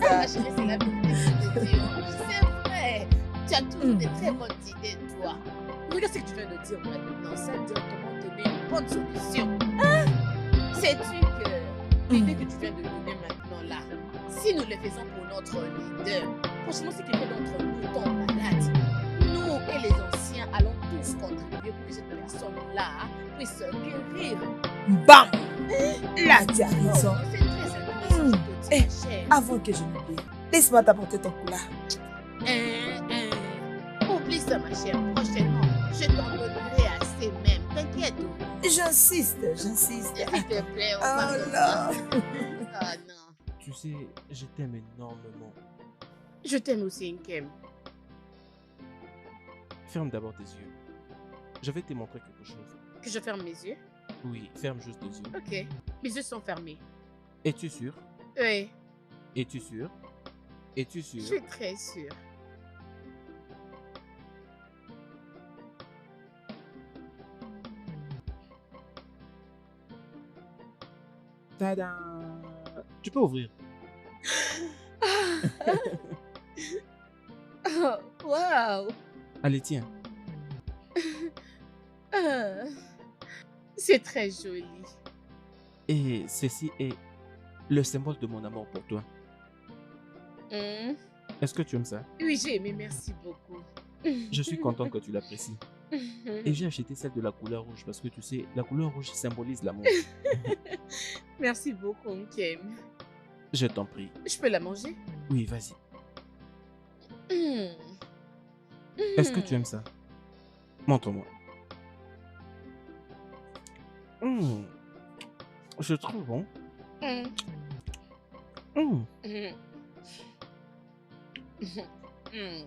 ça. Ma chérie, c'est la vérité que je te dis. C'est vrai. Tu as toujours des très bonnes idées, toi. Regarde ce que tu viens de dire maintenant. Ça a directement donné une bonne solution. Sais-tu que l'idée que tu viens de donner maintenant là, si nous le faisons pour notre leader, franchement, si quelqu'un d'entre nous tombe malade, nous et les anciens allons tous contribuer pour que cette personne-là puisse guérir. Bam! Là, tu as raison. C'est très intéressant, je te dis, ma chère. Avant que je n'oublie, laisse-moi t'apporter ton coulard. Oublie ça, ma chère. Prochainement, je t'en donnerai assez même. T'inquiète. J'insiste. S'il te plaît, on va Oh faire là. ça. Ah non. Tu sais, je t'aime énormément. Je t'aime aussi, Nkem. Ferme d'abord tes yeux. Je vais te montrer quelque chose. Que je ferme mes yeux? Oui, ferme juste les yeux. Ok. Mes yeux sont fermés. Es-tu sûr? Oui, Es-tu sûr? Es-tu je sûr? suis très sûre. Tada! Tu peux ouvrir. Oh, wow. Allez, tiens. Ah, c'est très joli. Et ceci est le symbole de mon amour pour toi. Hmm. Est-ce que tu aimes ça? Oui, j'ai aimé, merci beaucoup. Je suis content que tu l'apprécies. Et j'ai acheté celle de la couleur rouge parce que tu sais, la couleur rouge symbolise l'amour. Merci beaucoup, Nkem. Je t'en prie. Je peux la manger? Oui, vas-y. Hmm. Est-ce que tu aimes ça? Montre-moi. Je trouve bon. Hmm. Hmm. Hmm. Hmm.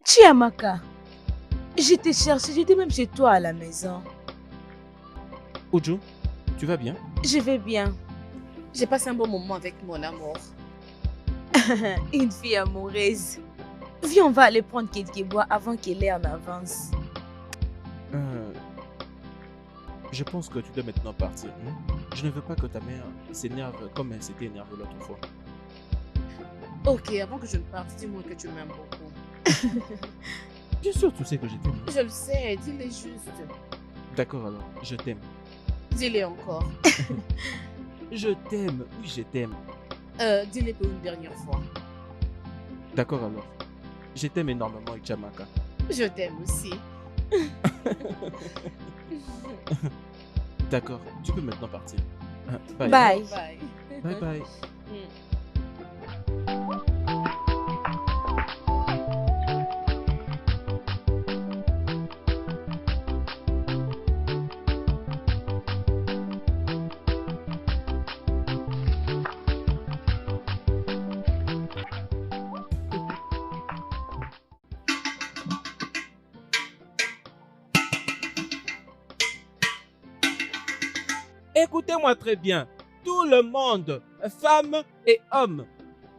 Chiamaka, je t'ai cherché, j'étais même chez toi à la maison. Uju, tu vas bien? Je vais bien. J'ai passé un bon moment avec mon amour. Une fille amoureuse. Viens, on va aller prendre quelques bois avant qu'elle ait en avance. Je pense que tu dois maintenant partir. Je ne veux pas que ta mère s'énerve comme elle s'était énervée l'autre fois. Ok, avant que je ne parte, dis-moi que tu m'aimes beaucoup. Bien sûr, tu sais que je t'aime. Je le sais, dis-le juste. D'accord alors, je t'aime. Dis-le encore. Je t'aime, oui je t'aime. Dis-le pour une dernière fois. D'accord alors. Je t'aime énormément, Ichamaka. Je t'aime aussi. D'accord, tu peux maintenant partir. Bye. Bye. Bye. Bye bye. Hmm. Écoutez-moi très bien. Tout le monde, femmes et hommes,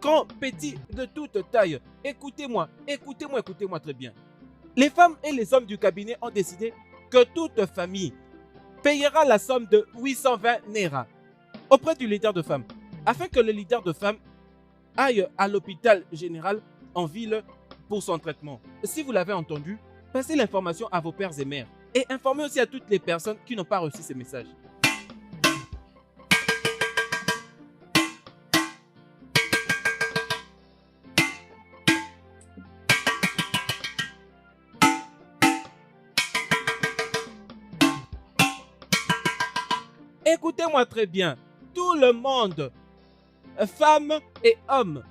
grands, petits, de toute taille, écoutez-moi, écoutez-moi, écoutez-moi très bien. Les femmes et les hommes du cabinet ont décidé que toute famille payera la somme de 820 Naira auprès du leader de femmes, afin que le leader de femmes aille à l'hôpital général en ville pour son traitement. Si vous l'avez entendu, passez l'information à vos pères et mères et informez aussi à toutes les personnes qui n'ont pas reçu ces messages. Écoutez-moi très bien, tout le monde, femmes et hommes,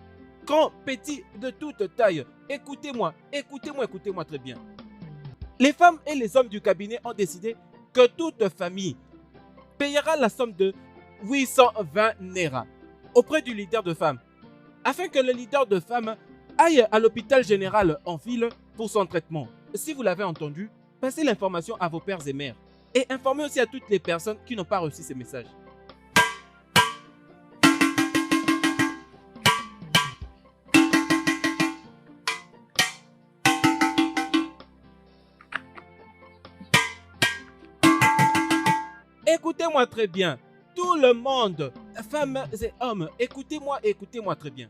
grands, petits, de toute taille, écoutez-moi, écoutez-moi, écoutez-moi très bien. Les femmes et les hommes du cabinet ont décidé que toute famille payera la somme de 820 Naira auprès du leader de femmes, afin que le leader de femmes aille à l'hôpital général en ville pour son traitement. Si vous l'avez entendu, passez l'information à vos pères et mères et informez aussi à toutes les personnes qui n'ont pas reçu ces messages. Écoutez-moi très bien. Tout le monde, femmes et hommes, écoutez-moi et écoutez-moi très bien.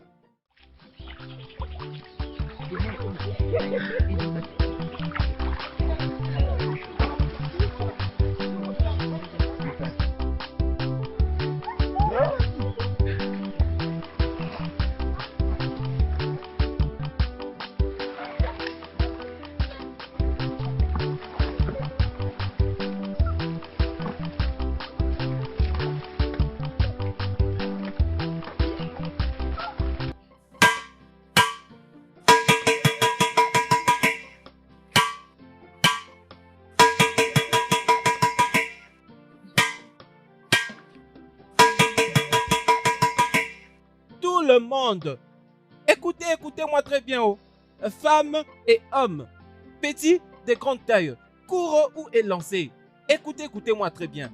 Tout le monde, écoutez-moi très bien. Oh. Femmes et hommes, petits, de grande taille, courts ou élancés. Écoutez-moi très bien.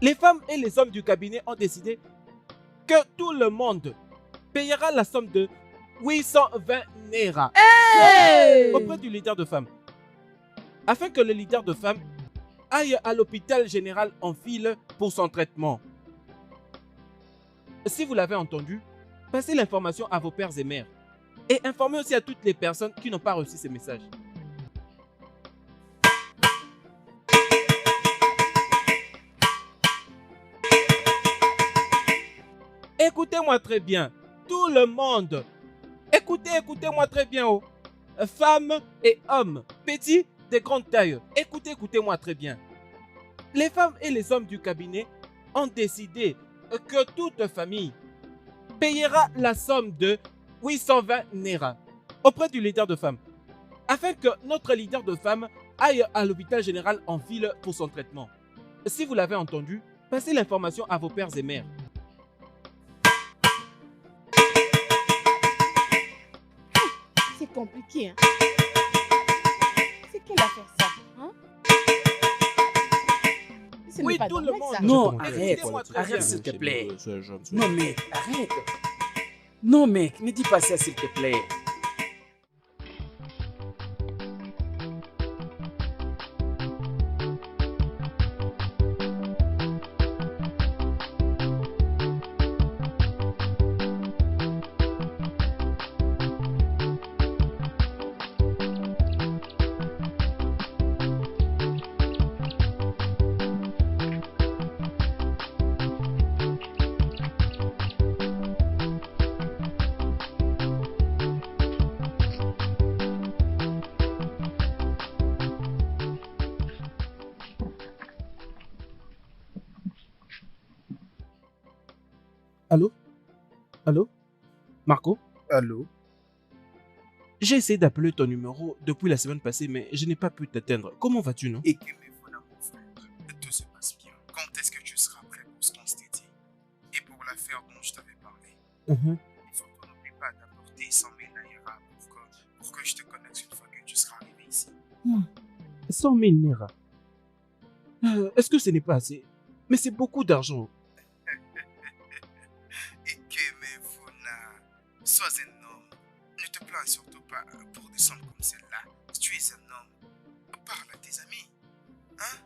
Les femmes et les hommes du cabinet ont décidé que tout le monde payera la somme de 820 Naira auprès du leader de femmes, afin que le leader de femmes aille à l'hôpital général en file pour son traitement. Si vous l'avez entendu, passez l'information à vos pères et mères et informez aussi à toutes les personnes qui n'ont pas reçu ces messages. Écoutez-moi très bien, tout le monde. Écoutez-moi très bien. Oh. Femmes et hommes, petits, de grande taille. Écoutez-moi très bien. Les femmes et les hommes du cabinet ont décidé que toute famille payera la somme de 820 Naira auprès du leader de femmes, afin que notre leader de femmes aille à l'hôpital général en file pour son traitement. Si vous l'avez entendu, passez l'information à vos pères et mères. C'est compliqué, hein? C'est quelle affaire ça, hein? Ce n'est Oui, pas tout le normal, monde. ça. Non, Écoutez-moi arrête, très bien. arrête s'il te plaît. Non, Non mec, arrête. Non mec, ne dis pas ça s'il te plaît. Allô? Allô? Marco? Allô? J'ai essayé d'appeler ton numéro depuis la semaine passée, mais je n'ai pas pu t'atteindre. Comment vas-tu, non? Et que mes voilà, mon frère. Tout se passe bien. Quand est-ce que tu seras prêt pour ce qu'on s'était dit? Et pour l'affaire dont je t'avais parlé, il faut qu'on n'oublie pas d'apporter 100 000 Naira pour que je te connecte une fois que tu seras arrivé ici. 100 000 Naira. Est-ce que ce n'est pas assez? Mais c'est beaucoup d'argent. Et que mes voilà, sois un homme. Ne te plains surtout pas pour des sommes comme celle-là. Tu es un homme. Parle à tes amis. Hein?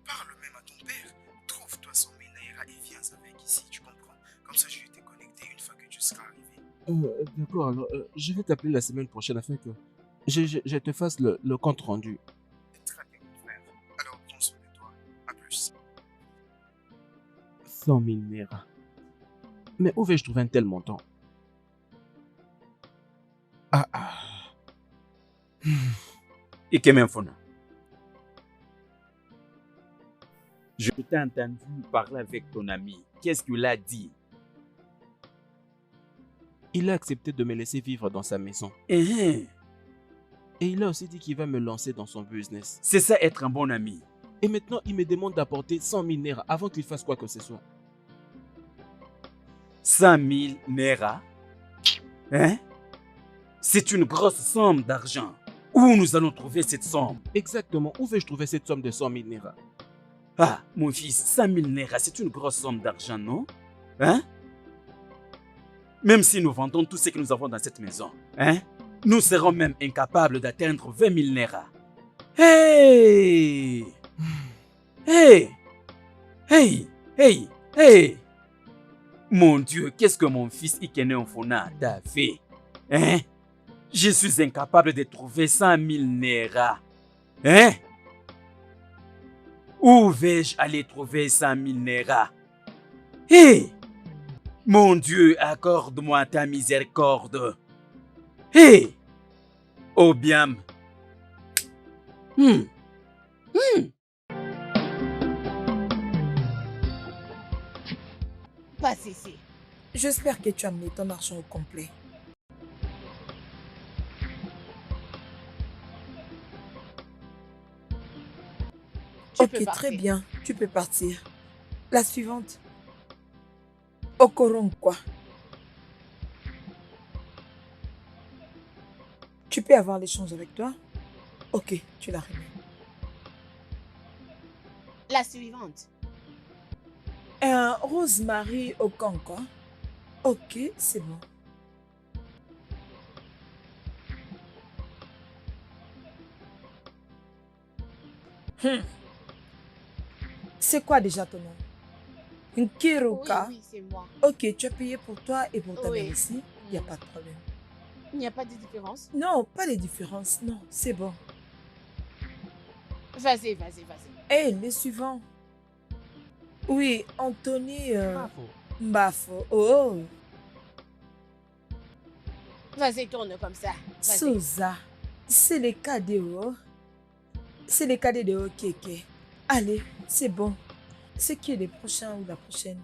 Parle même à ton père. Trouve-toi 100 000 Naira et viens avec ici, tu comprends? Comme ça, je vais te connecter une fois que tu seras arrivé. D'accord, alors je vais t'appeler la semaine prochaine afin que je te fasse le compte rendu. Très bien, mon frère. Alors, prends soin de toi. À plus. 100 000 Naira. Mais où vais-je trouver un tel montant? Ah. Et que m'informe. Je t'ai entendu parler avec ton ami. Qu'est-ce qu'il a dit? Il a accepté de me laisser vivre dans sa maison. Eh, Et il a aussi dit qu'il va me lancer dans son business. c'est ça être un bon ami. Et maintenant, il me demande d'apporter 100 000 Naira avant qu'il fasse quoi que ce soit. 100 000 Naira. Hein? C'est une grosse somme d'argent. Où nous allons trouver cette somme? Exactement, où vais-je trouver cette somme de 100 000 Naira? Ah, mon fils, 100 000 Naira, c'est une grosse somme d'argent, non? Hein? Même si nous vendons tout ce que nous avons dans cette maison, hein? Nous serons même incapables d'atteindre 20 000 Naira. Hey! Hey! Hey, hey, hey. Mon Dieu, qu'est-ce que mon fils Ikene Onfona t'a fait? Hein? Je suis incapable de trouver 100 000 Naira. Hein? Où vais-je aller trouver 100 000 Naira? Hey! Mon Dieu, accorde-moi ta miséricorde. Hey! Obiam. Passe ici. J'espère que tu as amené ton argent au complet. Tu peux Ok, partir. très bien. Tu peux partir. La suivante. Okoron quoi? Tu peux avoir l'échange avec toi? Ok, tu la remets. La suivante. Rosemary Okonkwa. Ok, c'est bon. C'est quoi déjà ton nom? Nkiruka. Oui, c'est moi. Ok, tu as payé pour toi et pour ta Oui. mère ici. Il n'y a pas de problème. Il n'y a pas de différence. Non, pas de différence. Non, c'est bon. Vas-y. Hé, les suivants. Oui, Anthony Bravo. Mbafo. Oh, Vas-y, tourne comme ça. Vas-y. Souza. C'est les cadets. C'est les cadets de Okeke. Allez, c'est bon. C'est qui est le prochain ou la prochaine?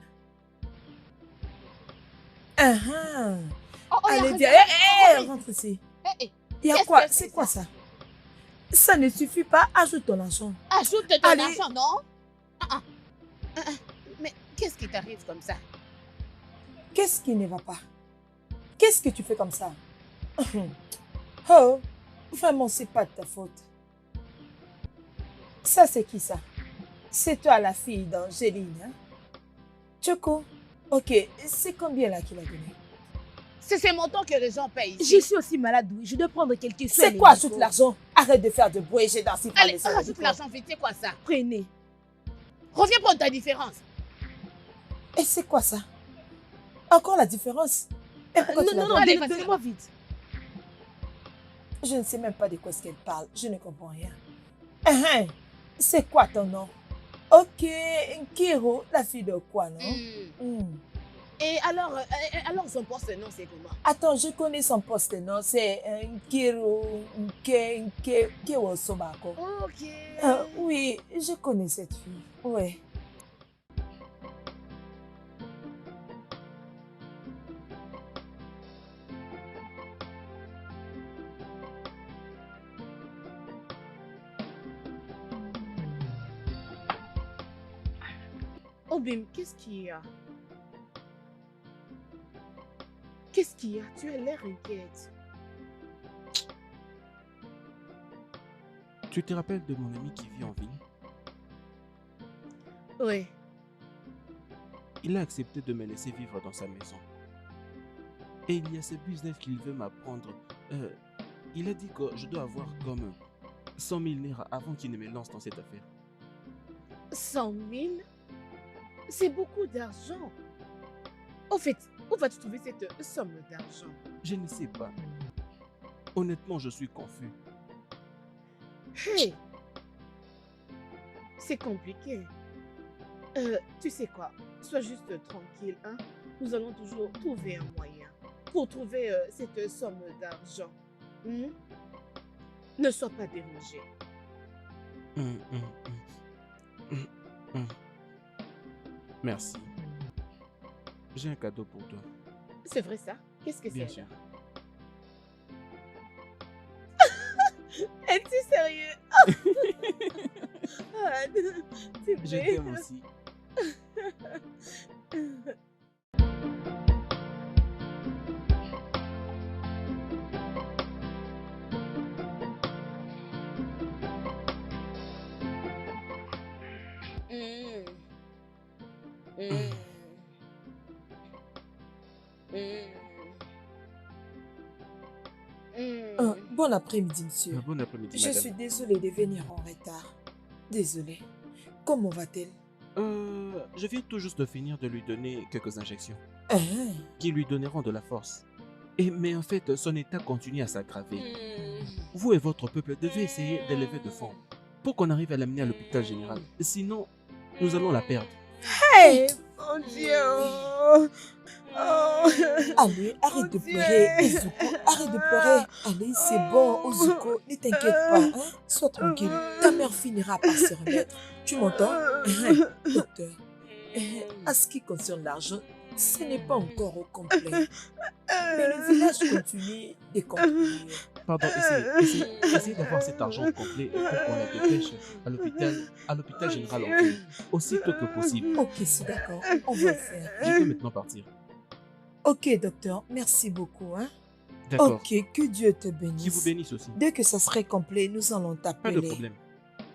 Oh, Allez, arrête, viens. arrête. Rentre ici. Eh, Il y a Qu'est-ce quoi? que C'est c'est quoi ça? ça? Ça ne suffit pas. Ajoute ton argent. Ajoute ton Allez. argent, non? Mais qu'est-ce qui t'arrive comme ça? Qu'est-ce qui ne va pas? Qu'est-ce que tu fais comme ça? Oh, vraiment, c'est pas de ta faute. Ça, c'est qui ça? C'est toi la fille d'Angéline, hein? Choco, ok, c'est combien là qu'il a donné? C'est ces montants que les gens payent Je ici. suis aussi malade, oui. Je dois prendre quelques soins. C'est quoi, ajoute l'argent? Arrête de faire de bruit, j'ai dansé par Allez, les salles rajoute du l'argent vite, c'est quoi ça? Prenez. Reviens prendre ta différence. Et c'est quoi ça? Encore la différence? Et pourquoi tu l'as donné? allez, vas-y. Donnez-moi vite. Je ne sais même pas de quoi est-ce qu'elle parle. Je ne comprends rien. C'est quoi ton nom? Ok, Nkiro, la fille de quoi, non? Et alors son poste, non, c'est comment? Attends, je connais son poste, non? C'est Nkiro Nkewo Sobako. Ok. Oui, je connais cette fille. Ouais. Obim, qu'est-ce qu'il y a? Qu'est-ce qu'il y a? Tu as l'air inquiète. Tu te rappelles de mon ami qui vit en ville? Oui. Il a accepté de me laisser vivre dans sa maison. Et il y a ce business qu'il veut m'apprendre. Il a dit que je dois avoir comme 100 000 Naira avant qu'il ne me lance dans cette affaire. 100 000? C'est beaucoup d'argent. Au fait, où vas-tu trouver cette somme d'argent? Je ne sais pas. Honnêtement, je suis confus. Hey! C'est compliqué. Tu sais quoi? Sois juste tranquille, hein? Nous allons toujours trouver un moyen pour trouver cette somme d'argent. Ne sois pas dérangé. Merci. J'ai un cadeau pour toi. C'est vrai ça? Qu'est-ce que Bien c'est sûr. là? Es-tu sérieux? Ah, c'est Je vrai. t'aime aussi. Bon après-midi, monsieur. Bon après-midi, Je madame. suis désolée de venir en retard. Désolée. Comment va-t-elle? Je viens tout juste de finir de lui donner quelques injections Hein? qui lui donneront de la force. Mais en fait, son état continue à s'aggraver. Hmm. Vous et votre peuple devez essayer d'élever de fonds pour qu'on arrive à l'amener à l'hôpital général. Sinon, nous allons la perdre. Hey, mon Dieu. Oh. Allez, arrête de pleurer, Izuko, arrête de pleurer. Allez, c'est bon, Ozuko, ne t'inquiète pas, hein? Sois tranquille, ta mère finira par se remettre. Tu m'entends? Docteur, à ce qui concerne l'argent, ce n'est pas encore au complet. Mais le village continue de contribuer. Pardon, essayez d'avoir cet argent au complet pour qu'on la dépêche à l'hôpital général en ville, aussitôt que possible. Ok, c'est d'accord, on va le faire. Je peux maintenant partir. Ok, docteur, merci beaucoup, hein? D'accord. Ok, que Dieu te Qui vous bénisse. bénisse aussi. Dès que ça serait complet, nous allons Pas de t'appeler. problème.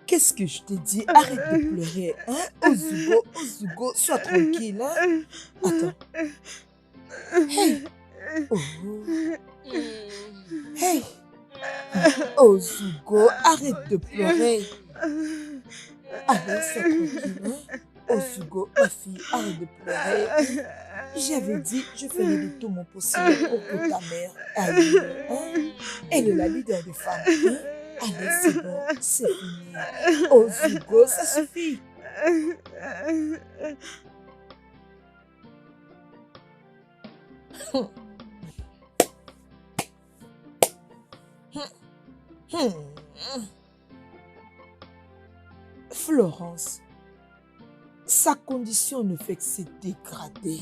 Qu'est-ce que je te dis? Arrête de pleurer, hein? Ozugo, sois tranquille, hein? Attends. Hey! Oh. Hey! Ozugo, arrête de pleurer. Allez, sois tranquille, hein? Ozugo, ma fille, arrête de pleurer. J'avais dit, je ferai de tout mon possible pour que ta mère aille mieux, hein? Elle est la leader des femmes, hein? Allez, c'est bon, c'est fini. Ozugo, ça suffit. Florence, sa condition ne fait que se dégrader.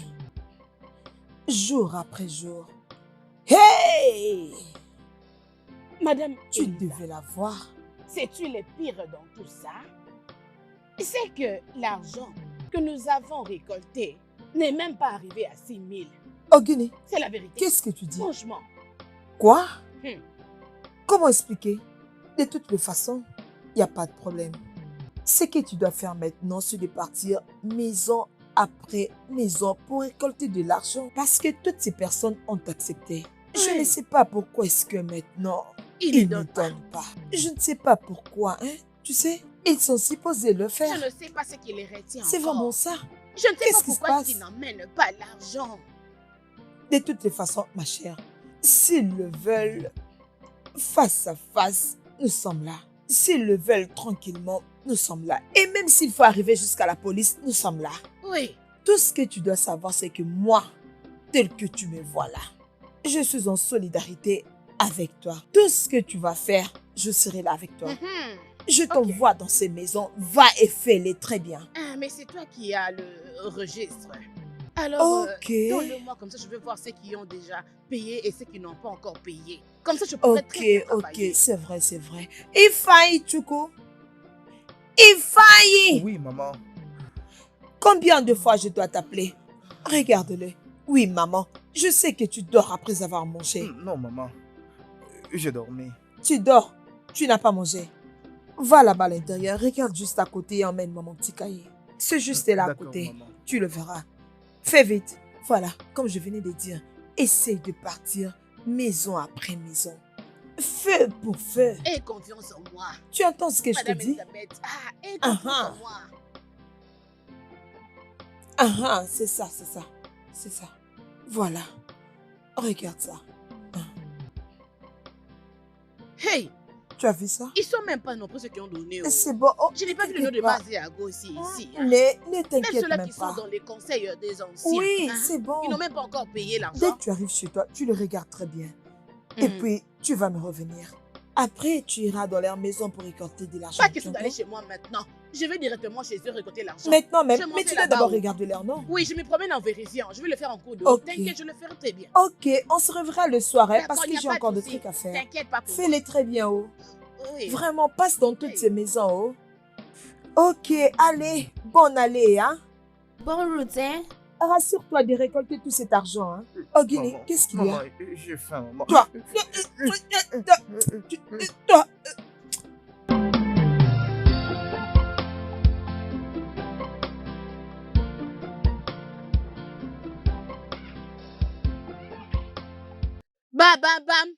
Jour après jour. Hey! Madame, Tu Elisa, devais la voir. sais-tu le pire dans tout ça? C'est que l'argent que nous avons récolté n'est même pas arrivé à 6 000. Ogini, C'est la vérité. qu'est-ce que tu dis? Franchement. Quoi? Hmm. Comment expliquer? De toutes les façons, il n'y a pas de problème. Ce que tu dois faire maintenant, c'est de partir maison après maison pour récolter de l'argent parce que toutes ces personnes ont accepté. Je ne sais pas pourquoi est-ce que maintenant, Il ils ne ne donne pas. donnent pas. Je ne sais pas pourquoi, hein. Tu sais, ils sont supposés le faire. Je ne sais pas ce qui les retient C'est encore. vraiment ça. Je ne sais Qu'est-ce pas qui se pourquoi passe? ils n'emmènent pas l'argent. De toutes les façons, ma chère, s'ils le veulent, face à face, nous sommes là. S'ils le veulent tranquillement, nous sommes là. Et même s'il faut arriver jusqu'à la police, nous sommes là. Oui. Tout ce que tu dois savoir, c'est que moi, tel que tu me vois là, je suis en solidarité avec toi. Tout ce que tu vas faire, je serai là avec toi. Mhm. Je t'envoie dans ces maisons, va et fais-les très bien. Ah, mais c'est toi qui as le registre. Alors, Ok. donne-le-moi comme ça, je veux voir ceux qui ont déjà payé et ceux qui n'ont pas encore payé. Comme ça, je pourrais très bien Ok, travailler. c'est vrai, c'est vrai. Il faille, Chuko. Il faille. Oui, maman. Combien de fois je dois t'appeler? Regarde-le. Oui, maman. Je sais que tu dors après avoir mangé. Non, maman. Je dormais. Tu dors. Tu n'as pas mangé. Va là-bas à l'intérieur. Regarde juste à côté et emmène-moi mon petit cahier. C'est juste là à D'accord, côté. maman. Tu le verras. Fais vite. Voilà, comme je venais de dire, essaye de partir maison après maison. Feu pour feu. Aie confiance en moi. Tu entends ce que je te Madame dis? Elisabeth, aie confiance Ah, en moi. Ah, c'est ça, c'est ça. C'est ça. Voilà. Regarde ça. Hey, Tu as vu ça? ils sont même pas nombreux ceux qui ont donné. Oh. C'est bon. Oh, Je n'ai pas vu le nom de t'inquiète pas. Maziago ici. Hein. Ne Même t'inquiète ceux-là même qui pas. sont dans les conseils des anciens. Oui, hein. c'est bon. Ils n'ont même pas encore payé Dès l'argent. que tu arrives chez toi, tu le regardes très bien. Et puis, tu vas me revenir. Après, tu iras dans leur maison pour récolter de l'argent. Pas tu question entends? d'aller chez moi maintenant. Je vais directement chez eux récolter l'argent. Maintenant même. Je m'en Mais vais tu dois là-bas, d'abord oh. regarder leur nom. Oui, je me promène en vérifiant. Je vais le faire en cours de route. Ok. T'inquiète, je le ferai très bien. Ok, on se reverra le soir, hein, D'accord, parce y que a j'ai pas encore de souci. trucs à faire. T'inquiète pas pour moi. Fais-les très bien, oh. Oui. Vraiment, passe dans toutes Oui. ces maisons, oh. Ok, allez, bonne allée, hein. Bonne route, hein? Rassure-toi de récolter tout cet argent, hein. Oh, Guinée, Maman, qu'est-ce qu'il y maman, a? j'ai faim, maman. Toi, toi, Bam, bam, bam.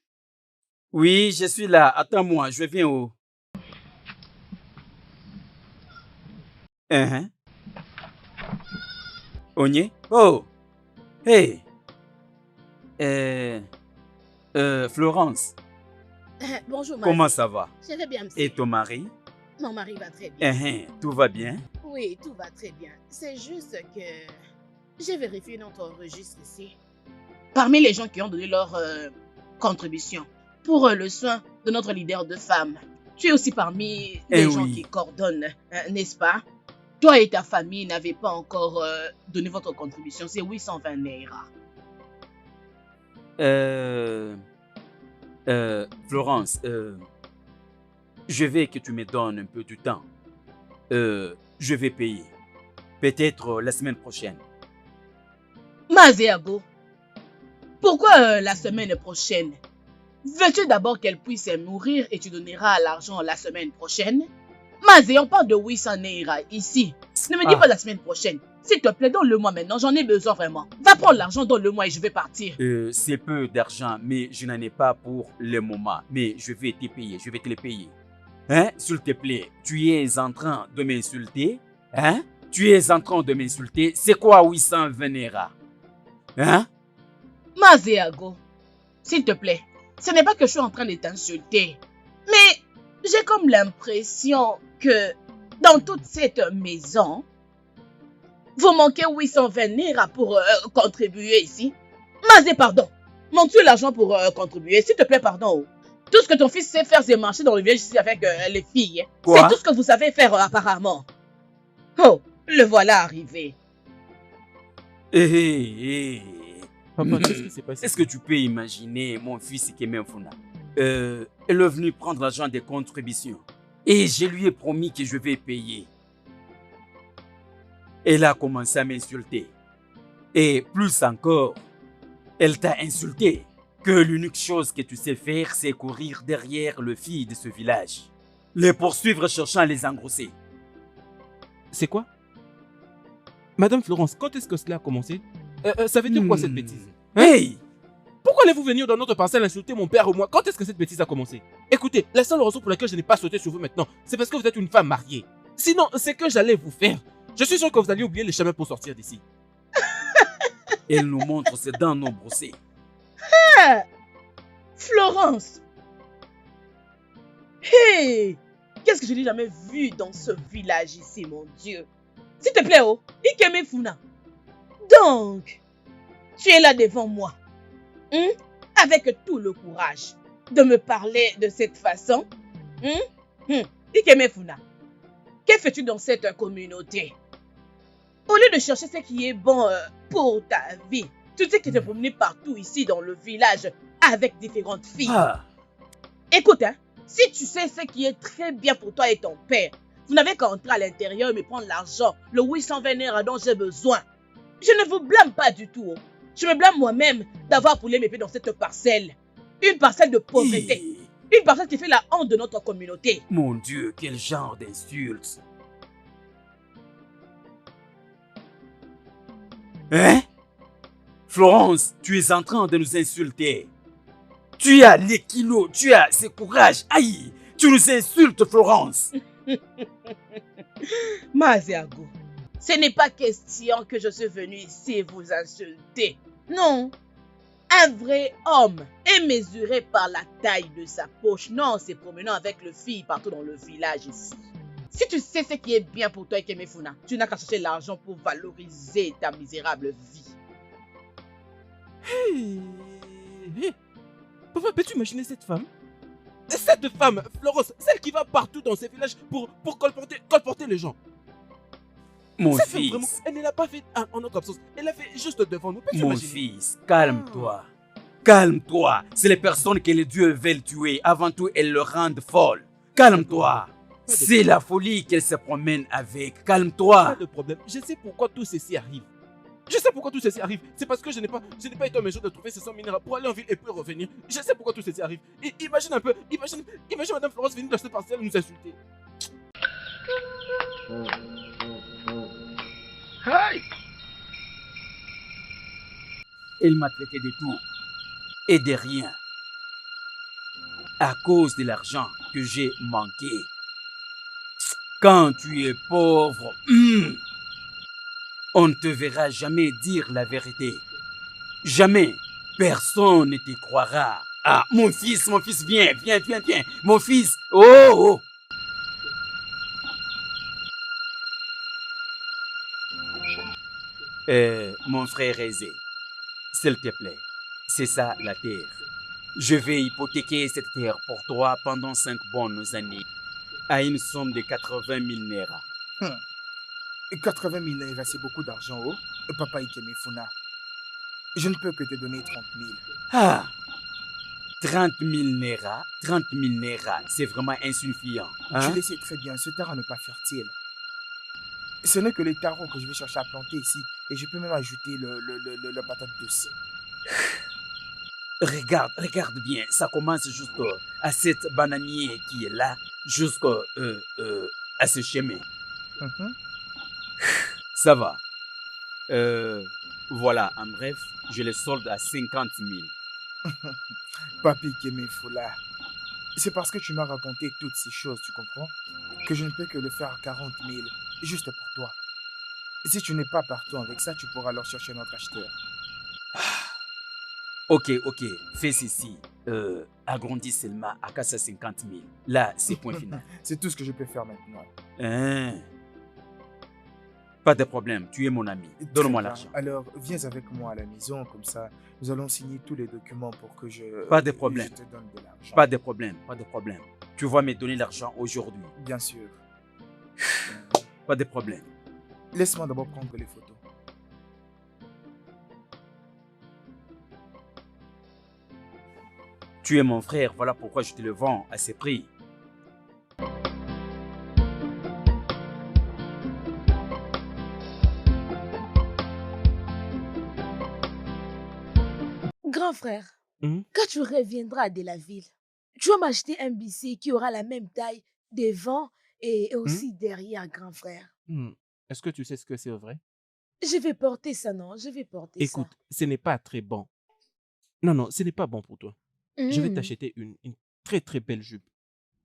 Oui, je suis là. Attends-moi, je viens où? Ogné? Oh! Hey! Florence, Bonjour, comment Mazé. ça va? Je vais bien, monsieur. Et ton mari? Mon mari va très bien. Tout va bien? Oui, tout va très bien. C'est juste que j'ai vérifié notre registre ici. Parmi les gens qui ont donné leur contribution pour le soin de notre leader de femmes, tu es aussi parmi les gens oui. qui coordonnent, n'est-ce pas? Toi et ta famille n'avez pas encore donné votre contribution. C'est 820 Naira. Florence, je veux que tu me donnes un peu du temps. Je vais payer. Peut-être la semaine prochaine. Mazéago, pourquoi la semaine prochaine? Veux-tu d'abord qu'elle puisse mourir et tu donneras l'argent la semaine prochaine? Mazé, on parle de 800 Naira ici. Ne me dis pas la semaine prochaine. S'il te plaît, donne-le-moi maintenant. J'en ai besoin vraiment. Va prendre l'argent, donne-le-moi et je vais partir. C'est peu d'argent, mais je n'en ai pas pour le moment. Mais je vais te payer, je vais te le payer. Hein? S'il te plaît, tu es en train de m'insulter? Hein? Tu es en train de m'insulter? C'est quoi 820 Naira? Hein? Mazéago, s'il te plaît, ce n'est pas que je suis en train de t'insulter. Mais j'ai comme l'impression que dans toute cette maison, vous manquez 820 Naira pour contribuer ici. Mazé, pardon. Manque-tu l'argent pour contribuer? S'il te plaît, pardon. Tout ce que ton fils sait faire, c'est marcher dans le village ici avec les filles. Quoi? C'est tout ce que vous savez faire apparemment. Oh, le voilà arrivé. Papa, qu'est-ce qui s'est passé? Est-ce que tu peux imaginer mon fils Ikemefuna? Elle est venue prendre l'argent des contributions. Et je lui ai promis que je vais payer. Elle a commencé à m'insulter. Et plus encore, elle t'a insulté. Que l'unique chose que tu sais faire, c'est courir derrière le fils de ce village. Les poursuivre cherchant à les engrosser. C'est quoi? Madame Florence, quand est-ce que cela a commencé? Ça veut dire quoi cette bêtise? Hey! Pourquoi allez-vous venir dans notre parcelle insulter mon père ou moi? Quand est-ce que cette bêtise a commencé? Écoutez, la seule raison pour laquelle je n'ai pas sauté sur vous maintenant, c'est parce que vous êtes une femme mariée. Sinon, c'est que j'allais vous faire. Je suis sûr que vous allez oublier les chemins pour sortir d'ici. Elle nous montre ses dents non brossées. Florence! Hey! Qu'est-ce que je n'ai jamais vu dans ce village ici, mon Dieu? S'il te plaît, oh, Ikemefuna. Donc, tu es là devant moi, avec tout le courage de me parler de cette façon. Ikemefuna, que fais-tu dans cette communauté? Au lieu de chercher ce qui est bon pour ta vie, tu sais que tu t'es promené partout ici dans le village avec différentes filles. Écoute, si tu sais ce qui est très bien pour toi et ton père, vous n'avez qu'à entrer à l'intérieur et me prendre l'argent, le 820 Naira dont j'ai besoin. Je ne vous blâme pas du tout. Je me blâme moi-même d'avoir foulé mes pieds dans cette parcelle. Une parcelle de pauvreté. Une parcelle qui fait la honte de notre communauté. Mon Dieu, quel genre d'insulte. Hein? Florence, tu es en train de nous insulter. Tu as les kilos, tu as ce courage. Aïe, tu nous insultes, Florence. Mazéago, ce n'est pas question que je suis venu ici vous insulter. Non. Un vrai homme est mesuré par la taille de sa poche, non en se promenant avec le fille partout dans le village ici. Si tu sais ce qui est bien pour toi, Ikemefuna, tu n'as qu'à chercher l'argent pour valoriser ta misérable vie. Hey. Papa, peux-tu imaginer cette femme? Cette femme, Florence, celle qui va partout dans ces villages pour colporter les gens. Mon Cette femme, fils, vraiment, elle ne l'a pas fait en notre absence. Elle l'a fait juste devant nous. Peux-tu mon imaginer? fils, calme-toi. Calme-toi. C'est les personnes que les dieux veulent tuer. Avant tout, elles le rendent folle. Calme-toi. C'est la folie qu'elle se promène avec. Pas Calme-toi. de problème. Je sais pourquoi tout ceci arrive. Je sais pourquoi tout ceci arrive. C'est parce que je n'ai pas été en mesure de trouver ces 100 minéraux pour aller en ville et puis revenir. Je sais pourquoi tout ceci arrive. Et imagine un peu, imagine Madame Florence venir dans cette parcelle nous insulter. Elle m'a traité de tout et de rien. À cause de l'argent que j'ai manqué. Quand tu es pauvre, On ne te verra jamais dire la vérité. Jamais. Personne ne te croira. Ah, mon fils, viens. Mon fils, oh. Mon frère aisé, s'il te plaît, c'est ça la terre. Je vais hypothéquer cette terre pour toi pendant 5 bonnes années à une somme de 80 000 naira. 80 000 naira, c'est beaucoup d'argent, oh. Papa Ikemefuna, je ne peux que te donner 30 000. Ah, 30 000 naira, c'est vraiment insuffisant. Tu le sais très bien, ce terrain n'est pas fertile. Ce n'est que les tarots que je vais chercher à planter ici. Et je peux même ajouter la patate douce. Regarde bien, ça commence jusqu'à cette bananier qui est là, jusqu'à ce chemin. Ça va. Voilà, en bref, je les solde à 50 000. Papi Kemefola, c'est parce que tu m'as raconté toutes ces choses, tu comprends, que je ne peux que le faire à 40 000, juste pour toi. Si tu n'es pas partout avec ça, tu pourras alors chercher notre acheteur. Ok, fais ceci. Agrandis seulement à 450 000. Là, c'est point final. C'est tout ce que je peux faire maintenant. Pas de problème, tu es mon ami. Donne-moi l'argent. Alors, viens avec moi à la maison, comme ça, nous allons signer tous les documents pour que Pas de problème. Je te donne de l'argent. Pas de problème. Tu vas me donner l'argent aujourd'hui. Bien sûr. Pas de problème. Laisse-moi d'abord prendre les photos. Tu es mon frère, voilà pourquoi je te le vends à ce prix. Grand frère, Mhm. quand tu reviendras de la ville, tu vas m'acheter un BC qui aura la même taille devant et aussi derrière, grand frère. Est-ce que tu sais ce que c'est vrai? Je vais porter ça, non? Je vais porter Écoute, ce n'est pas très bon. Non, ce n'est pas bon pour toi. ça. Je vais t'acheter une très très belle jupe.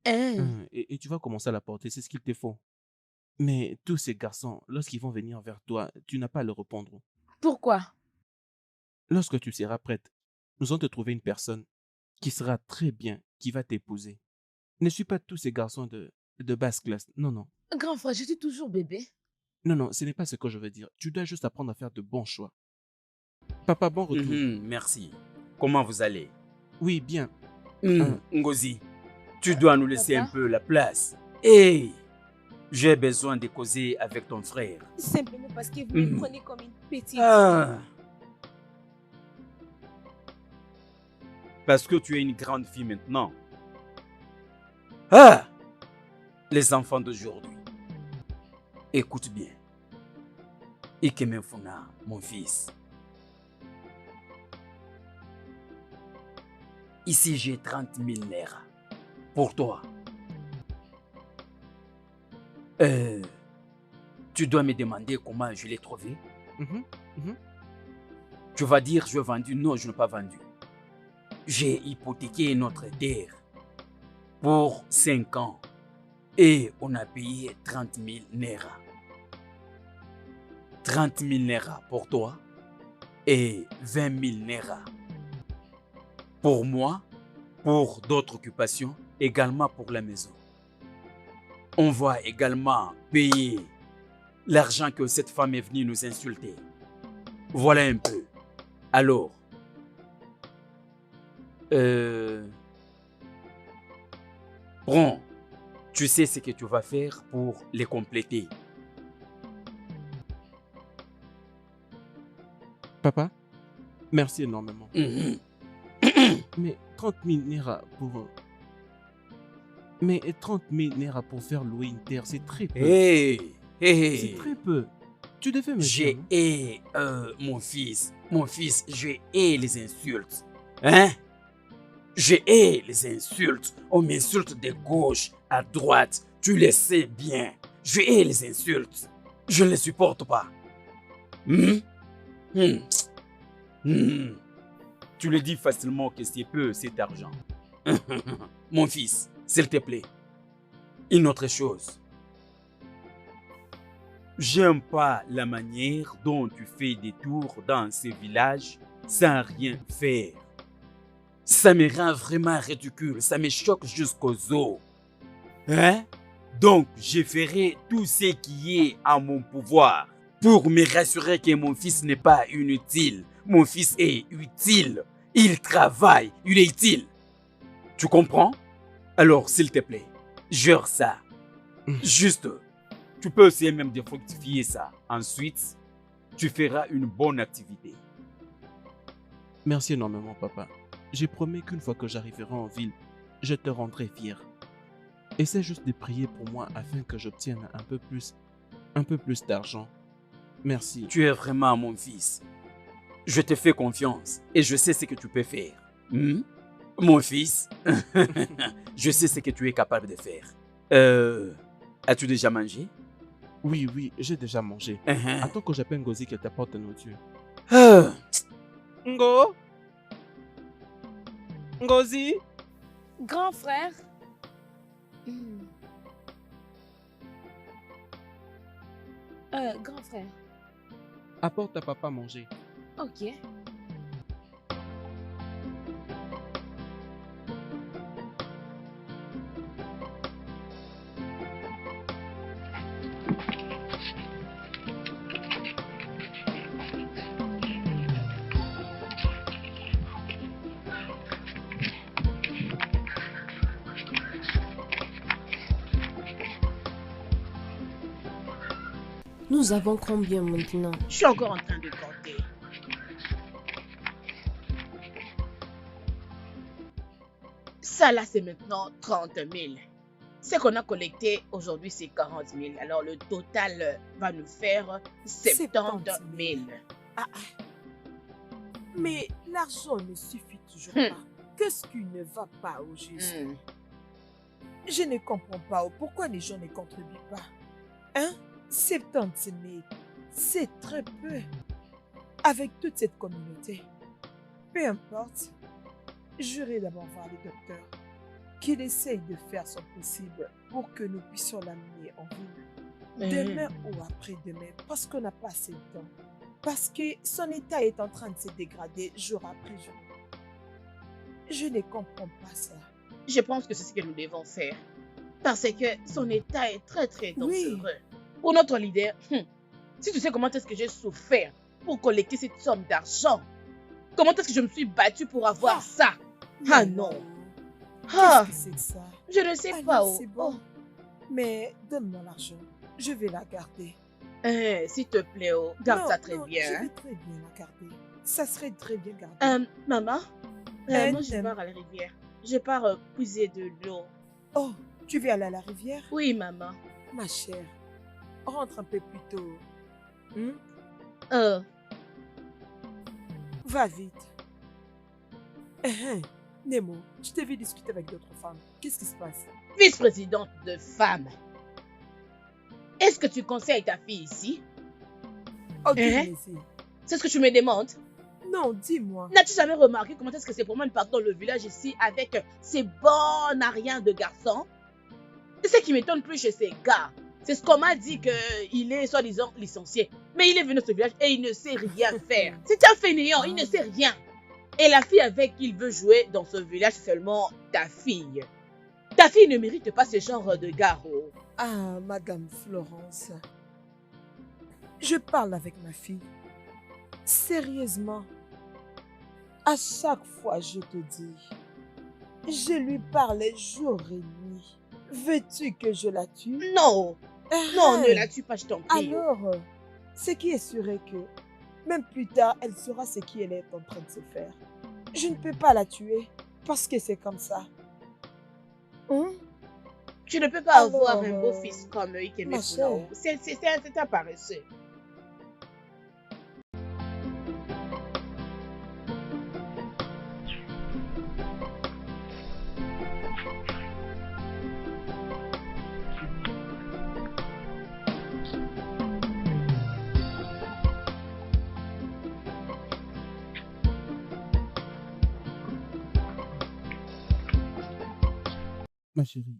Hein. Et tu vas commencer à la porter, c'est ce qu'il te faut. Mais tous ces garçons, lorsqu'ils vont venir vers toi, tu n'as pas à leur répondre. Pourquoi? Lorsque tu seras prête, nous allons te trouver une personne qui sera très bien, qui va t'épouser. Ne suis pas tous ces garçons de basse classe. Non. Grand frère, je suis toujours bébé. Non, ce n'est pas ce que je veux dire. Tu dois juste apprendre à faire de bons choix. Papa, bon retour. Merci. Comment vous allez? Oui, bien. Ngozi, tu dois nous laisser Papa? un peu la place. Hey, j'ai besoin de causer avec ton frère. Simplement parce que vous me prenez comme une petite. Parce que tu es une grande fille maintenant. Les enfants d'aujourd'hui. Écoute bien. Ikemefuna, mon fils. Ici, j'ai 30 000 naira pour toi. Tu dois me demander comment je l'ai trouvé. Tu vas dire, je l'ai vendu. Non, je n'ai pas vendu. J'ai hypothéqué notre terre pour 5 ans et on a payé 30 000 naira. 30 000 naira pour toi et 20 000 naira pour moi, pour d'autres occupations, également pour la maison. On va également payer l'argent que cette femme est venue nous insulter. Voilà un peu. Alors, bon, tu sais ce que tu vas faire pour les compléter. Papa, merci énormément. Mais 30 000 naira pour... Mais 30 000 naira pour faire louer une terre, c'est très peu. C'est très peu. Tu devais me J'ai dire. mon fils, je hais les insultes. Hein? Je hais les insultes. On m'insulte de gauche à droite. Tu le sais bien. Je hais les insultes. Je ne les supporte pas. Tu le dis facilement que c'est peu cet argent. Mon fils, s'il te plaît. Une autre chose. J'aime pas la manière dont tu fais des tours dans ces villages sans rien faire. Ça me rend vraiment ridicule, ça me choque jusqu'aux os. Hein? Donc, je ferai tout ce qui est à mon pouvoir pour me rassurer que mon fils n'est pas inutile. Mon fils est utile. Il travaille, il est utile. Tu comprends? Alors, s'il te plaît, jure ça. Juste, tu peux essayer même de fructifier ça. Ensuite, tu feras une bonne activité. Merci énormément, papa. J'ai promis qu'une fois que j'arriverai en ville, je te rendrai fier. Essaie juste de prier pour moi afin que j'obtienne un peu plus d'argent. Merci. Tu es vraiment mon fils. Je te fais confiance et je sais ce que tu peux faire. Hmm? Mon fils, je sais ce que tu es capable de faire. As-tu déjà mangé? Oui, j'ai déjà mangé. Attends que j'appelle Ngozi qu'elle t'apporte nos dieux. Ngo? Ngozi? Grand frère. Grand frère. Apporte à papa manger. Ok. Nous avons combien maintenant? Je suis encore en train de compter. Ça là, c'est maintenant 30 000. Ce qu'on a collecté aujourd'hui, c'est 40 000. Alors le total va nous faire 70 000. Mais l'argent ne suffit toujours pas. Qu'est-ce qui ne va pas au juste? Je ne comprends pas pourquoi les gens ne contribuent pas. Hein? 70 000, c'est très peu. Avec toute cette communauté, peu importe, j'irai d'abord voir le docteur, qu'il essaye de faire son possible pour que nous puissions l'amener en ville. Demain ou après-demain, parce qu'on n'a pas assez de temps. Parce que son état est en train de se dégrader jour après jour. Je ne comprends pas ça. Je pense que c'est ce que nous devons faire. Parce que son état est très très dangereux. Oui. Pour notre leader, si tu sais comment est-ce que j'ai souffert pour collecter cette somme d'argent, comment est-ce que je me suis battue pour avoir ça? Ah non. Qu'est-ce que c'est que ça? Je ne sais Allez, pas. c'est bon. Mais donne-moi l'argent. Je vais la garder. S'il te plaît, garde Non, ça très non, bien. Je vais très bien la garder. Ça serait très bien gardé. Maman, moi je pars à la rivière. Je pars puiser de l'eau. Oh, tu veux aller à la rivière? Oui, maman. Ma chère, rentre un peu plus tôt. Va vite. Nemo, je t'ai vu discuter avec d'autres femmes. Qu'est-ce qui se passe? Vice-présidente de femmes. Est-ce que tu conseilles ta fille ici? Oh, dis-moi. C'est ce que tu me demandes? Non, dis-moi. N'as-tu jamais remarqué comment est-ce que ces promènes partent dans le village ici avec ces bons ariens de garçons? C'est ce qui m'étonne plus chez ces gars. C'est ce qu'on m'a dit qu'il est soi-disant licencié. Mais il est venu dans ce village et il ne sait rien faire. C'est un fainéant, il ne sait rien. Et la fille avec qui il veut jouer dans ce village, c'est seulement ta fille. Ta fille ne mérite pas ce genre de garrot. Ah, Madame Florence. Je parle avec ma fille. Sérieusement. À chaque fois, je te dis. Je lui parlais jour et nuit. Veux-tu que je la tue? Non. Non, ne la tue pas, je t'en prie. Alors, ce qui est sûr est que, même plus tard, elle saura ce qu'elle est en train de se faire. Je ne peux pas la tuer, parce que c'est comme ça. Tu ne peux pas avoir un beau fils comme Ikeme Funao. C'est un paresseux. Ma chérie,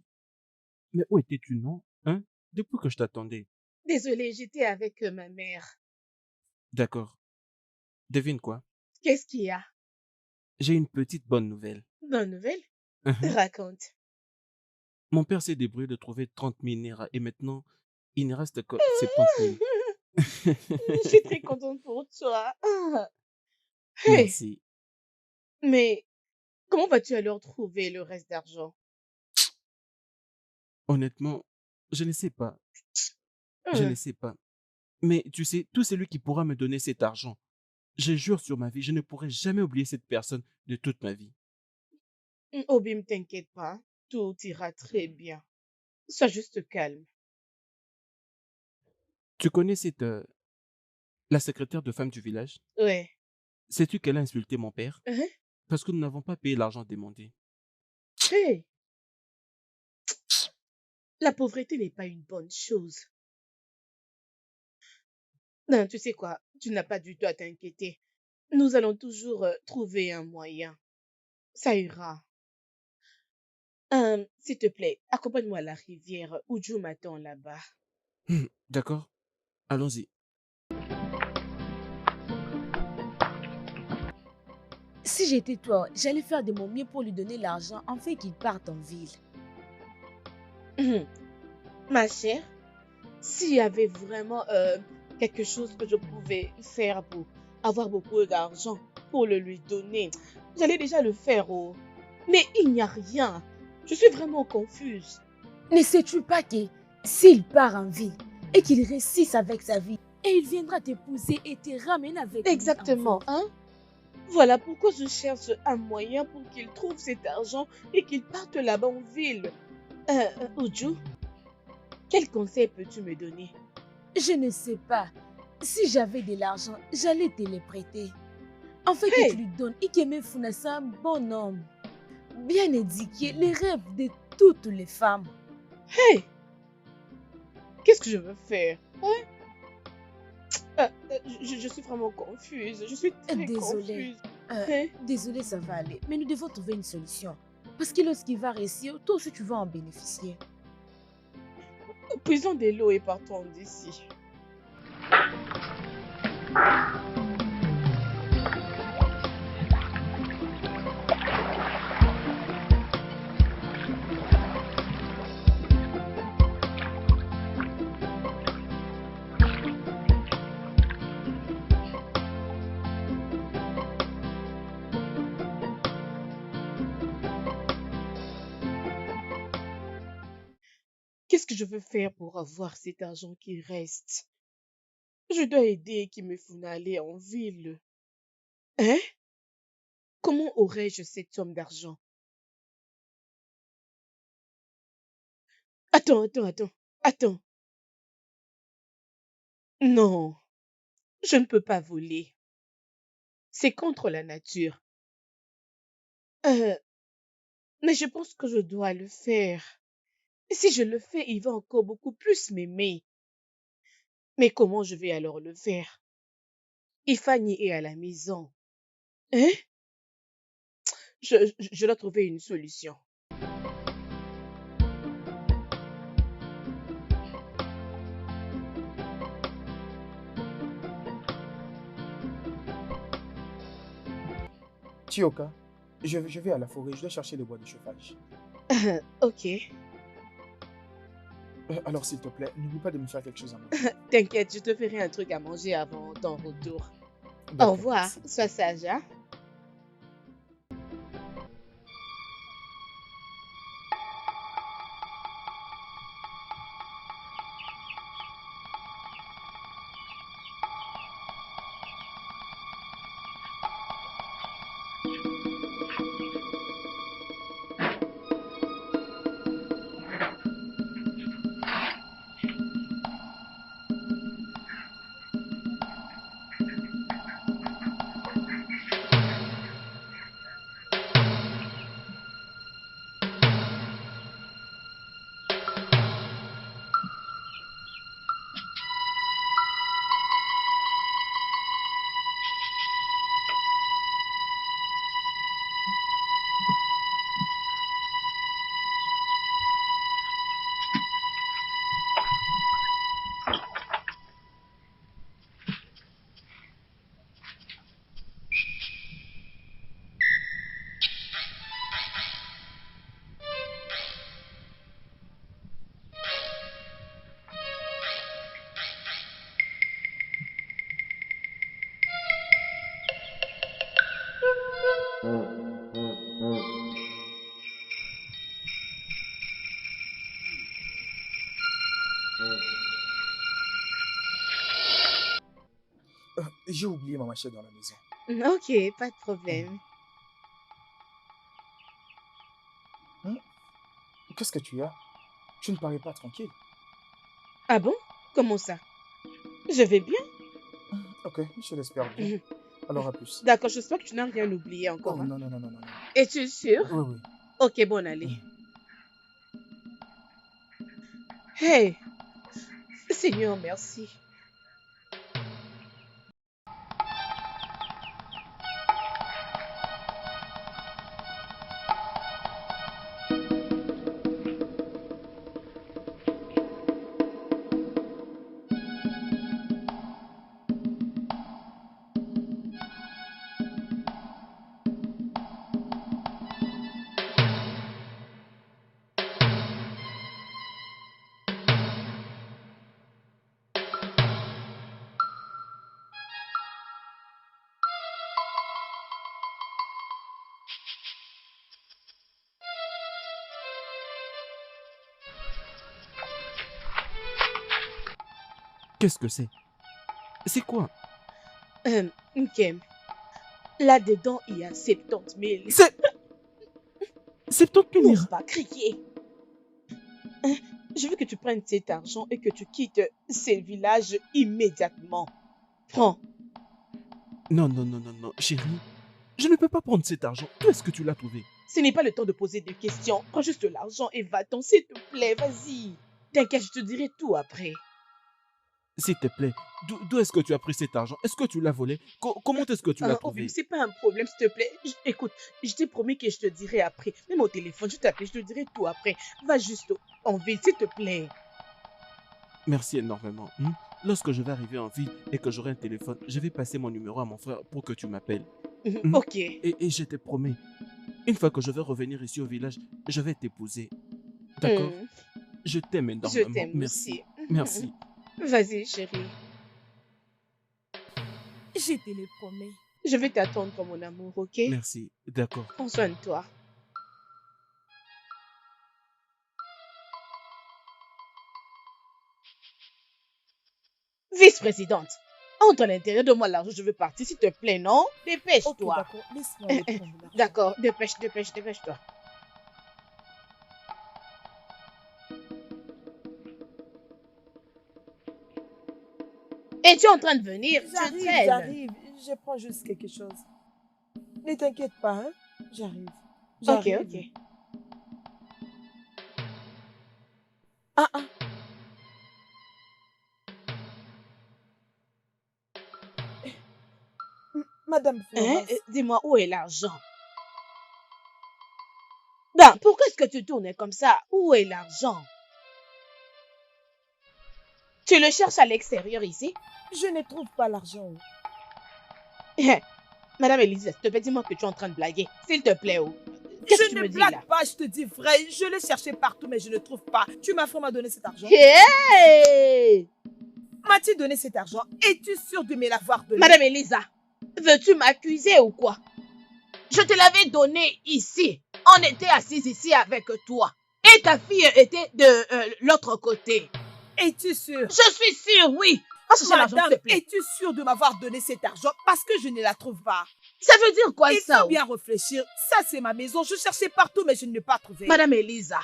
mais où étais-tu, non? Depuis que je t'attendais. Désolée, j'étais avec ma mère. D'accord. Devine quoi? Qu'est-ce qu'il y a? J'ai une petite bonne nouvelle. Bonne nouvelle? Mhm. Raconte. Mon père s'est débrouillé de trouver 30 000 naira et maintenant, il ne reste que 70 000. Je suis très contente pour toi. Hey, Merci. mais comment vas-tu alors trouver le reste d'argent? Honnêtement, je ne sais pas. Je ne Hum, sais pas. Mais tu sais, tout celui qui pourra me donner cet argent, je jure sur ma vie, je ne pourrai jamais oublier cette personne de toute ma vie. Obim, t'inquiète pas. Tout ira très bien. Sois juste calme. Tu connais la secrétaire de femme du village? Ouais. Sais-tu qu'elle a insulté mon père? Hein? Parce que nous n'avons pas payé l'argent demandé. Hey, la pauvreté n'est pas une bonne chose. Non, tu sais quoi? Tu n'as pas du tout à t'inquiéter. Nous allons toujours trouver un moyen. Ça ira. S'il te plaît, accompagne-moi à la rivière où Joe m'attend là-bas. D'accord? Allons-y. Si j'étais toi, j'allais faire de mon mieux pour lui donner l'argent afin qu'il parte en ville. Ma chère, s'il y avait vraiment quelque chose que je pouvais faire pour avoir beaucoup d'argent, pour le lui donner, j'allais déjà le faire. Oh. Mais il n'y a rien. Je suis vraiment confuse. Ne sais-tu pas que s'il part en ville et qu'il réussisse avec sa vie, et il viendra t'épouser et te ramener avec lui en Exactement, ville. hein? Voilà pourquoi je cherche un moyen pour qu'il trouve cet argent et qu'il parte là-bas en ville. Uju, quel conseil peux-tu me donner? Je ne sais pas. Si j'avais de l'argent, j'allais te le prêter. Afin que Hey! tu lui donnes Ikeme Funasa, un bon homme. Bien éduqué, les rêves de toutes les femmes. Hey! Qu'est-ce que je veux faire? Hein? Je suis vraiment confuse. Je suis très Désolée. confuse. Hein? Désolée, ça va aller. Mais nous devons trouver une solution. Parce que lorsqu'il va réussir, toi aussi tu vas en bénéficier. Puisons de l'eau et partons d'ici. Qu'est-ce que je veux faire pour avoir cet argent qui reste? Je dois aider Kimefuna à aller en ville. Hein? Comment aurais-je cette somme d'argent? Attends. Non, je ne peux pas voler. C'est contre la nature. Euh, mais je pense que je dois le faire. Et si je le fais, il va encore beaucoup plus m'aimer. Mais comment je vais alors le faire? Ifani est à la maison. Hein? Je dois trouver une solution. Chioka, je vais à la forêt, je dois chercher le bois de chauffage. Ok, Alors s'il te plaît, n'oublie pas de me faire quelque chose à manger. t'inquiète, je te ferai un truc à manger avant ton retour. Au D'accord, revoir, merci. sois sage, hein? J'ai oublié ma machette dans la maison. Ok, pas de problème. Qu'est-ce que tu as? Tu ne parais pas tranquille. Ah bon? Comment ça? Je vais bien. Ok, je l'espère bien. Mhm. Alors à plus. D'accord, j'espère que tu n'as rien oublié Oh encore. Hein. non, non, non, non, non. Es-tu sûr? Oui, oui. Ok, bon, allez. Hey, Seigneur, merci. Qu'est-ce que c'est? C'est quoi? Nkem, là-dedans, il y a 70 000. C'est 70 000 N'ose lira. pas crier. Hein, je veux que tu prennes cet argent et que tu quittes ce village immédiatement. Prends. Non, non, non, non, non, chérie. Je ne peux pas prendre cet argent. Où est-ce que tu l'as trouvé? Ce n'est pas le temps de poser des questions. Prends juste l'argent et va-t'en, s'il te plaît, vas-y. T'inquiète, je te dirai tout après. S'il te plaît, d'où est-ce que tu as pris cet argent? Est-ce que tu l'as volé? Comment est-ce que tu l'as Oh, trouvé? c'est pas un problème, s'il te plaît. Écoute, je t'ai promis que je te dirai après. Même au téléphone, je t'appelle, je te dirai tout après. Va juste en ville, s'il te plaît. Merci énormément. Lorsque je vais arriver en ville et que j'aurai un téléphone, je vais passer mon numéro à mon frère pour que tu m'appelles. Ok. Et je te promets, une fois que je vais revenir ici au village, je vais t'épouser. D'accord? Hmm, Je t'aime je énormément. t'aime Merci. aussi. Merci. Vas-y, chérie. Je te le promets. Je vais t'attendre, mon amour, ok? Merci. D'accord. Prends soin de toi. Vice-présidente, entre à l'intérieur de moi l'argent, je veux partir, s'il te plaît, non? Ok, Dépêche-toi. d'accord. Laisse-moi aller prendre l'argent. D'accord, dépêche-toi. Es-tu en train de venir? Tu traînes. J'arrive. Je prends juste quelque chose. Ne t'inquiète pas, hein. J'arrive. Ok. Ah. Madame Hein? Florence. Dis-moi, où est l'argent? Ben, pourquoi est-ce que tu tournes comme ça? Où est l'argent? Tu le cherches à l'extérieur ici? Je ne trouve pas l'argent. Madame Elise, s'il te plaît, dis-moi que tu es en train de blaguer. S'il te plaît, oh. Qu'est-ce que tu Je me ne dis là? blague pas, je te dis vrai. Je l'ai cherché partout, mais je ne trouve pas. Tu m'as vraiment donné cet argent. Hey! M'as-tu donné cet argent? Es-tu sûre de me l'avoir donné? Madame Elisa, veux-tu m'accuser ou quoi? Je te l'avais donné ici. On était assis ici avec toi. Et ta fille était de l'autre côté. Es-tu sûre? Je suis sûre, oui. Va chercher l'argent, s'il Madame, te plaît. es-tu sûre de m'avoir donné cet argent parce que je ne la trouve pas? Ça veut dire quoi Il ça? faut bien réfléchir. Ça, c'est ma maison. Je cherchais partout, mais je ne l'ai pas trouvé. Madame Elisa,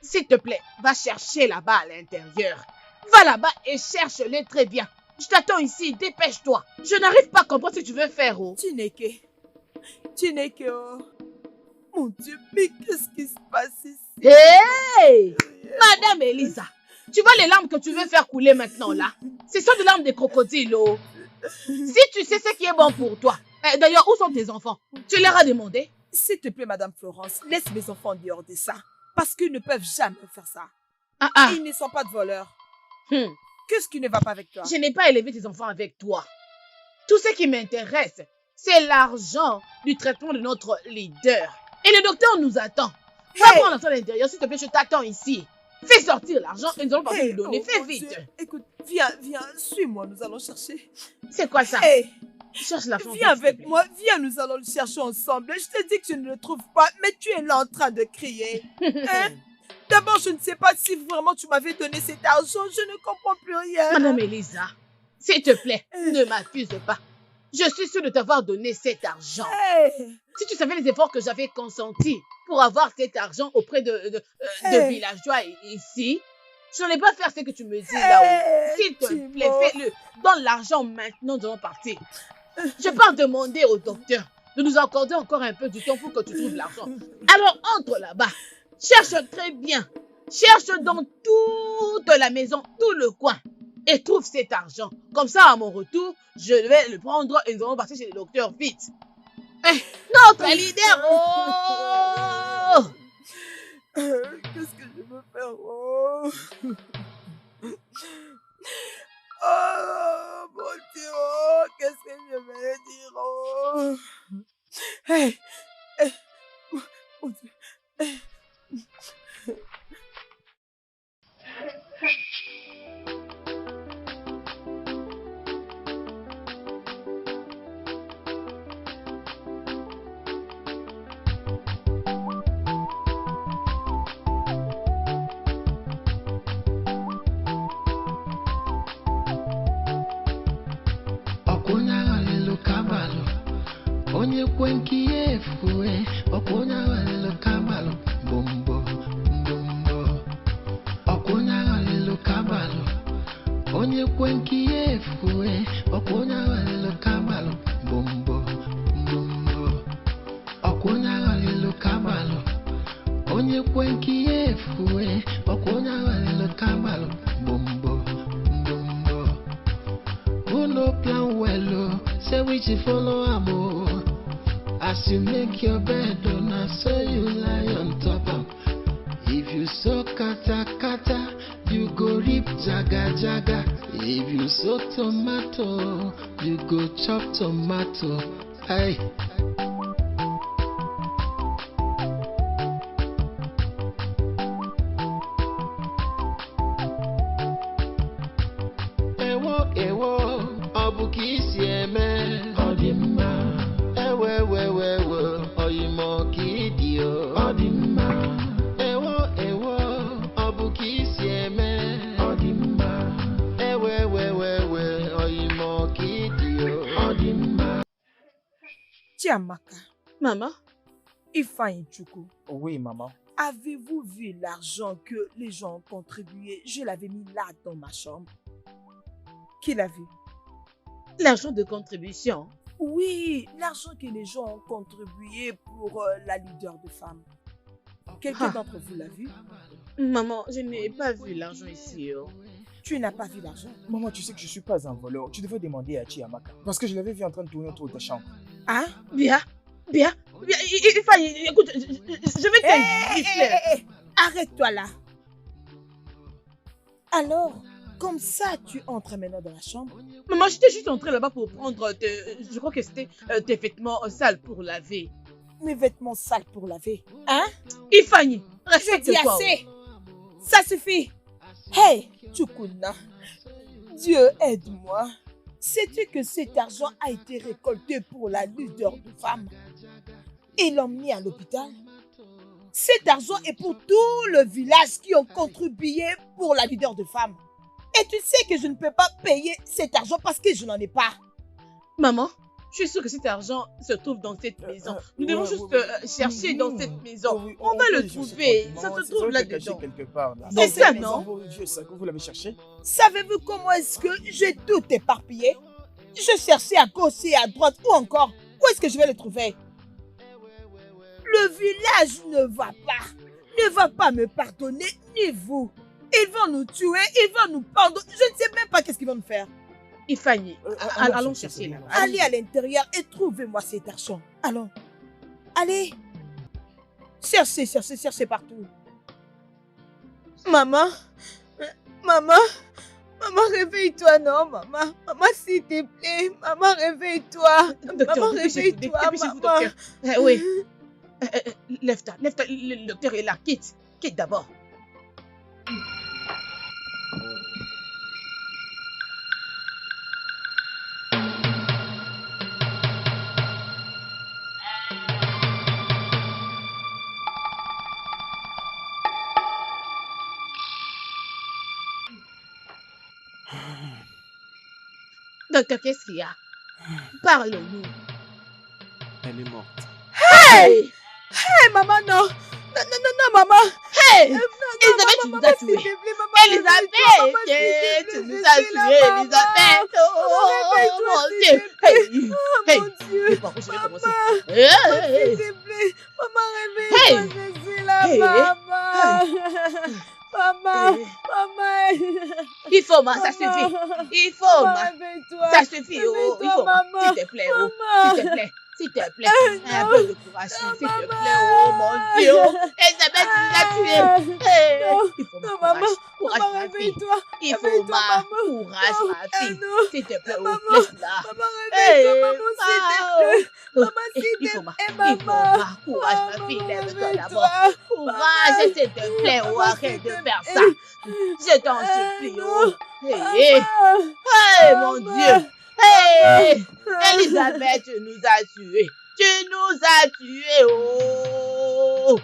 s'il te plaît, va chercher là-bas à l'intérieur. Va là-bas et cherche-les très bien. Je t'attends ici, dépêche-toi. Je n'arrive pas à comprendre ce que tu veux faire, oh. Tu n'es que... Oh. Mon Dieu, mais qu'est-ce qui se passe ici? Hey! Madame Elisa, tu vois les larmes que tu veux faire couler maintenant là? Ce sont des larmes de crocodile, oh. Si tu sais ce qui est bon pour toi. D'ailleurs, où sont tes enfants? Tu leur as demandé? S'il te plaît, Madame Florence, laisse mes enfants en dehors de ça. Parce qu'ils ne peuvent jamais faire ça. Ah. Ils ne sont pas de voleurs. Hmm. Qu'est-ce qui ne va pas avec toi? Je n'ai pas élevé tes enfants avec toi. Tout ce qui m'intéresse, c'est l'argent du traitement de notre leader. Et le docteur nous attend. Va prendre l'argent à l'intérieur, s'il te plaît, je t'attends ici. Fais sortir l'argent et nous allons partir le donner. Fais mon vite. Dieu. Écoute, viens, suis-moi, nous allons chercher. C'est quoi ça? Hey, Cherche l'argent. viens s'il te avec plaît. moi, viens, nous allons le chercher ensemble. Je te dis que je ne le trouve pas, mais tu es là en train de crier. Hein? D'abord, je ne sais pas si vraiment tu m'avais donné cet argent, je ne comprends plus rien. Madame Elisa, S'il te plaît, ne m'accuse pas. Je suis sûre de t'avoir donné cet argent. Si tu savais les efforts que j'avais consentis pour avoir cet argent auprès de villageois ici, je n'allais pas faire ce que tu me dis là-haut. S'il te plaît, fais-le. Donne l'argent maintenant, nous allons partir. Je pars demander au docteur de nous accorder encore un peu du temps pour que tu trouves l'argent. Alors entre là-bas. Cherche très bien. Cherche dans toute la maison, tout le coin. Et trouve cet argent. Comme ça, à mon retour, je vais le prendre et nous allons partir chez le docteur vite. Notre leader, oh! Qu'est-ce que je veux faire? Oh, oh mon Dieu, oh, qu'est-ce que je vais dire? Oh, hey, hey, mon Dieu, hey. Onye kwenki efue, okuna walelo kabalo, bombo, bombo. Okuna walelo kabalo, onye kwenki efue, okuna walelo kabalo, bombo, bombo. Okuna walelo kabalo, onye kwenki efue, okuna walelo kabalo, bombo, bombo. Uno plan wello, say we should follow amo. As you make your bed, don't so you lie on top of. If you sow kata kata, you go reap jaga jaga. If you sow tomato, you go chop tomato. Aye. Ewo ewo, obuki sieme, odima. Ewewewewe, oyimo kidio, odima. Ewo, obuki sieme, odima. Ewewewewe, oyimo kidio, odima. Chiamaka. Maman? Ifeanyi Chukwu. Oui, maman. Avez-vous vu l'argent que les gens ont contribué? Je l'avais mis là dans ma chambre. Qui l'a vu? L'argent de contribution? Oui, l'argent que les gens ont contribué pour la leader de femmes. Quelqu'un d'entre vous l'a vu? Maman, je n'ai pas vu l'argent ici. Oh. Tu n'as pas vu l'argent? Maman, tu sais que je ne suis pas un voleur. Tu devrais demander à Chiamaka. Parce que je l'avais vu en train de tourner autour de ta chambre. Hein? Bien. Écoute, je vais te gifler. Arrête-toi là. Alors, comme ça, tu entres maintenant dans la chambre? Maman, j'étais juste entrée là-bas pour prendre, je crois que c'était tes vêtements sales pour laver. Mes vêtements sales pour laver? Hein? Ifeanyi, je dis respecte-toi. assez. Ça suffit. Hey, Chukuna, Dieu aide-moi. Sais-tu que cet argent a été récolté pour la leader de femmes et l'ont mis à l'hôpital? Cet argent est pour tout le village qui ont contribué pour la leader de femmes. Et tu sais que je ne peux pas payer cet argent parce que je n'en ai pas. Maman, je suis sûre que cet argent se trouve dans cette maison. Nous devons juste chercher dans cette maison. Oui, on va le trouver. Ça se trouve là-dedans. Quelque part, là. C'est ça, non? Vieux sac, vous l'avez cherché? Savez-vous comment est-ce que j'ai tout éparpillé? Je cherchais à gauche et à droite ou encore, où est-ce que je vais le trouver? Le village ne va pas me pardonner, ni vous. Ils vont nous tuer, ils vont nous pendre. Je ne sais même pas qu'est-ce qu'ils vont nous faire. Ifeanyi, allons chercher là. Allez à l'intérieur et trouvez-moi cet argent. Allons. Allez. Cherchez partout. Maman, réveille-toi, non, maman. Maman, s'il te plaît. Maman, réveille-toi. Maman, réveille-toi, maman. Oui. Lève-toi. Le docteur est là. Quitte d'abord. Docteur, qu'est-ce qu'il y a? Parle-nous. Elle est morte. Hey! Hey, maman, non. Non, non, non, non, maman. Hey! Non, Elisabeth, tu nous as tués. Elisabeth, tu nous as tués, Elisabeth. Oh, mon Dieu. Hey, hey. Mon Dieu. Pas coucher, Maman, commencer. Hey, s'il te plaît. Maman, Hey. réveille-moi, je suis là, Hey. maman. Maman, Hey. maman. Il faut, ma, ça suffit. Il faut, Maman, ma. réveille-toi. Ça suffit, oh. Il Réveille-toi, faut, ma. maman. S'il te plaît, oh. Maman. S'il te plaît. S'il te plaît. Un peu de courage, s'il te plaît. Oh, mon Dieu. Elisabeth, tu nous as tués. Hey. Non. Il faut, ma, Non, maman. courage, Maman, ma fille. réveille-toi. Il faut, Réveille-toi, ma. maman. Courage, Non. ma fille. Non. S'il te plaît, oh. Maman. Laisse-la. Maman, réveille-toi, Hey, maman, s'il te plaît. Maman, s'il il te faut, ma. plaît, Il faut, maman. ma. Courage, ma Maman, fille. Lève-toi réveille-toi. d'abord. Courage, Maman. s'il te plaît. Oh, Maman, arrête s'il de te faire plaît. ça. Je t'en supplie, Non. oh. Hey, Maman. hey, mon Maman. Dieu. Hey, Elisabeth, tu nous as tués. Tu nous as tués, oh.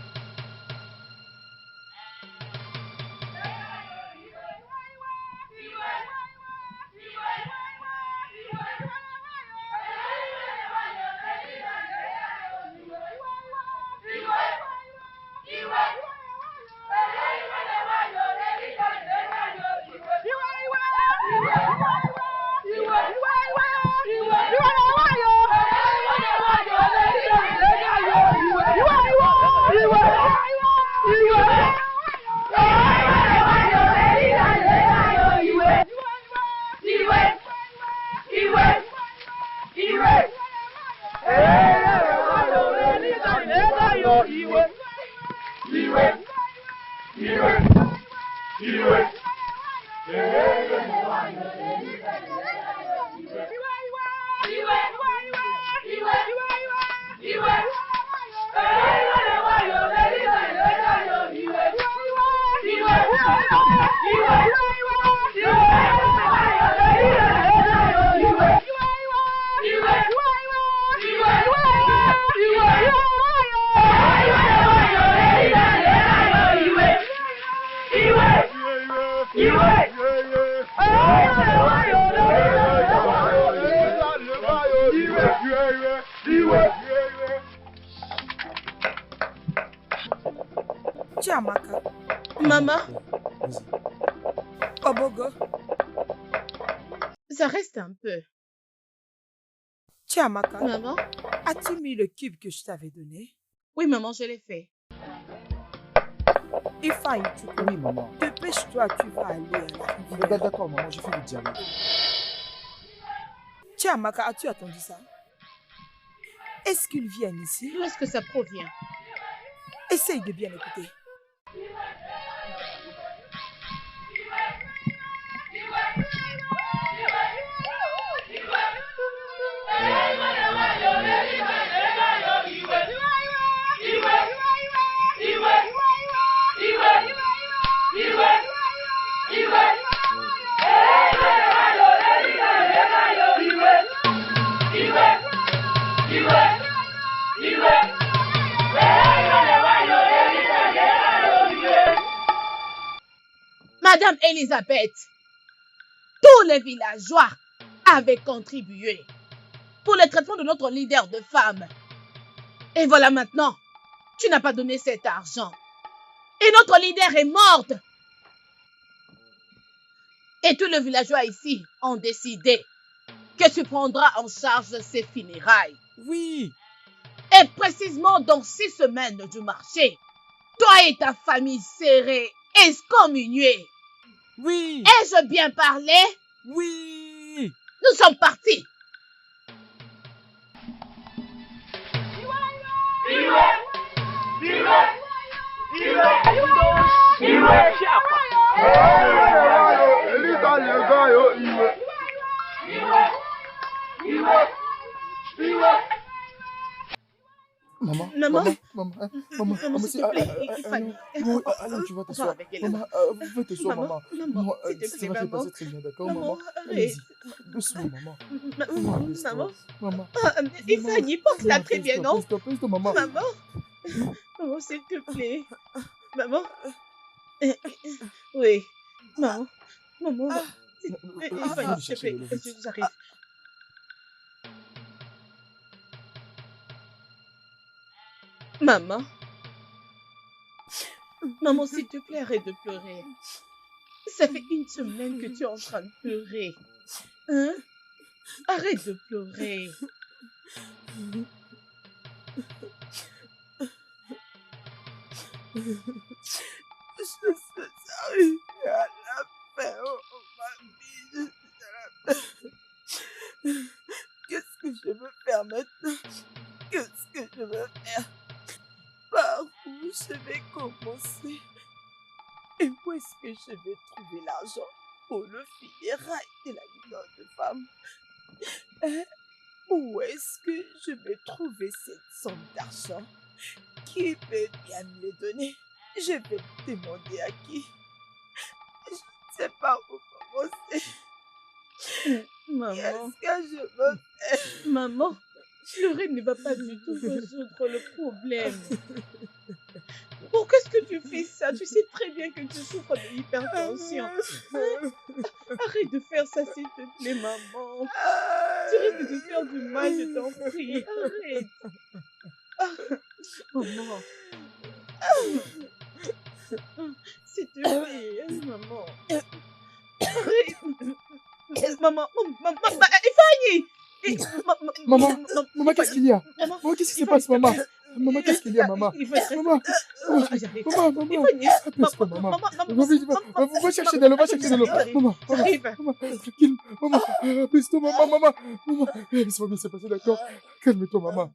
Chiamaka, Maman, Obogo, ça reste un peu. Chiamaka, Maman? as-tu mis le cube que je t'avais donné? Oui, maman, je l'ai fait. Ifeanyi, Oui, maman. dépêche-toi, tu vas aller à la rivière. D'accord, maman, je fais le dialogue. Chiamaka, as-tu attendu ça? Est-ce qu'ils viennent ici? D'où est-ce que ça provient? Essaye de bien écouter. Madame Elisabeth, tous les villageois avaient contribué pour le traitement de notre leader de femme. Et voilà maintenant, tu n'as pas donné cet argent. Et notre leader est morte. Et tous les villageois ici ont décidé que tu prendras en charge ses funérailles. Oui. Et précisément dans 6 semaines du marché, toi et ta famille serez excommuniés. Oui. Ai-je bien parlé? Oui. Nous sommes partis. Maman, Maman. maman, S'il te plaît, Ifeanyi. oui, allez, tu vas t'asseoir. avec elle. Maman, va t'asseoir, maman. Maman, s'il te Ça plaît, va se maman. passer très bien, d'accord, Maman, maman? arrête. Allez-y, doucement, maman. Maman, Maman, Ifeanyi, porte-la très bien, non? Pèse-toi, maman. Maman, s'il te plaît. Maman. Oui, maman, Fanny, s'il te plaît, j'arrive. Maman. Maman, s'il te plaît, arrête de pleurer. Ça fait 1 semaine que tu es en train de pleurer. Hein? Arrête de pleurer. Je suis arrivée à la fin, oh, mamie, je suis à la fin. Qu'est-ce que je veux faire maintenant? Qu'est-ce que je veux faire? Par où je vais commencer? Et où est-ce que je vais trouver l'argent pour le funérail de la mignonne femme? Hein? Où est-ce que je vais trouver cette somme d'argent? Qui peut bien me le donner? Je vais demander à qui? Je ne sais pas où commencer. Maman. Qu'est-ce que je veux faire? Maman, pleurer ne va pas du tout résoudre le problème. Pourquoi est-ce que tu fais ça? Tu sais très bien que tu souffres de l'hypertension. Hein? Arrête de faire ça, s'il te plaît, maman. Tu risques de te faire du mal, je t'en prie. Arrête. Maman. S'il te plaît, maman. Arrête. Maman, Fanny! Maman, qu'est-ce qu'il y a? Maman, qu'est-ce qui se passe, maman? Maman, qu'est-ce qu'il y a, maman? Maman, apaise-toi, maman. Va chercher de l'eau, Maman, tranquille, maman, apaise-toi, maman. Ça va bien se passer, d'accord? Calme-toi, maman.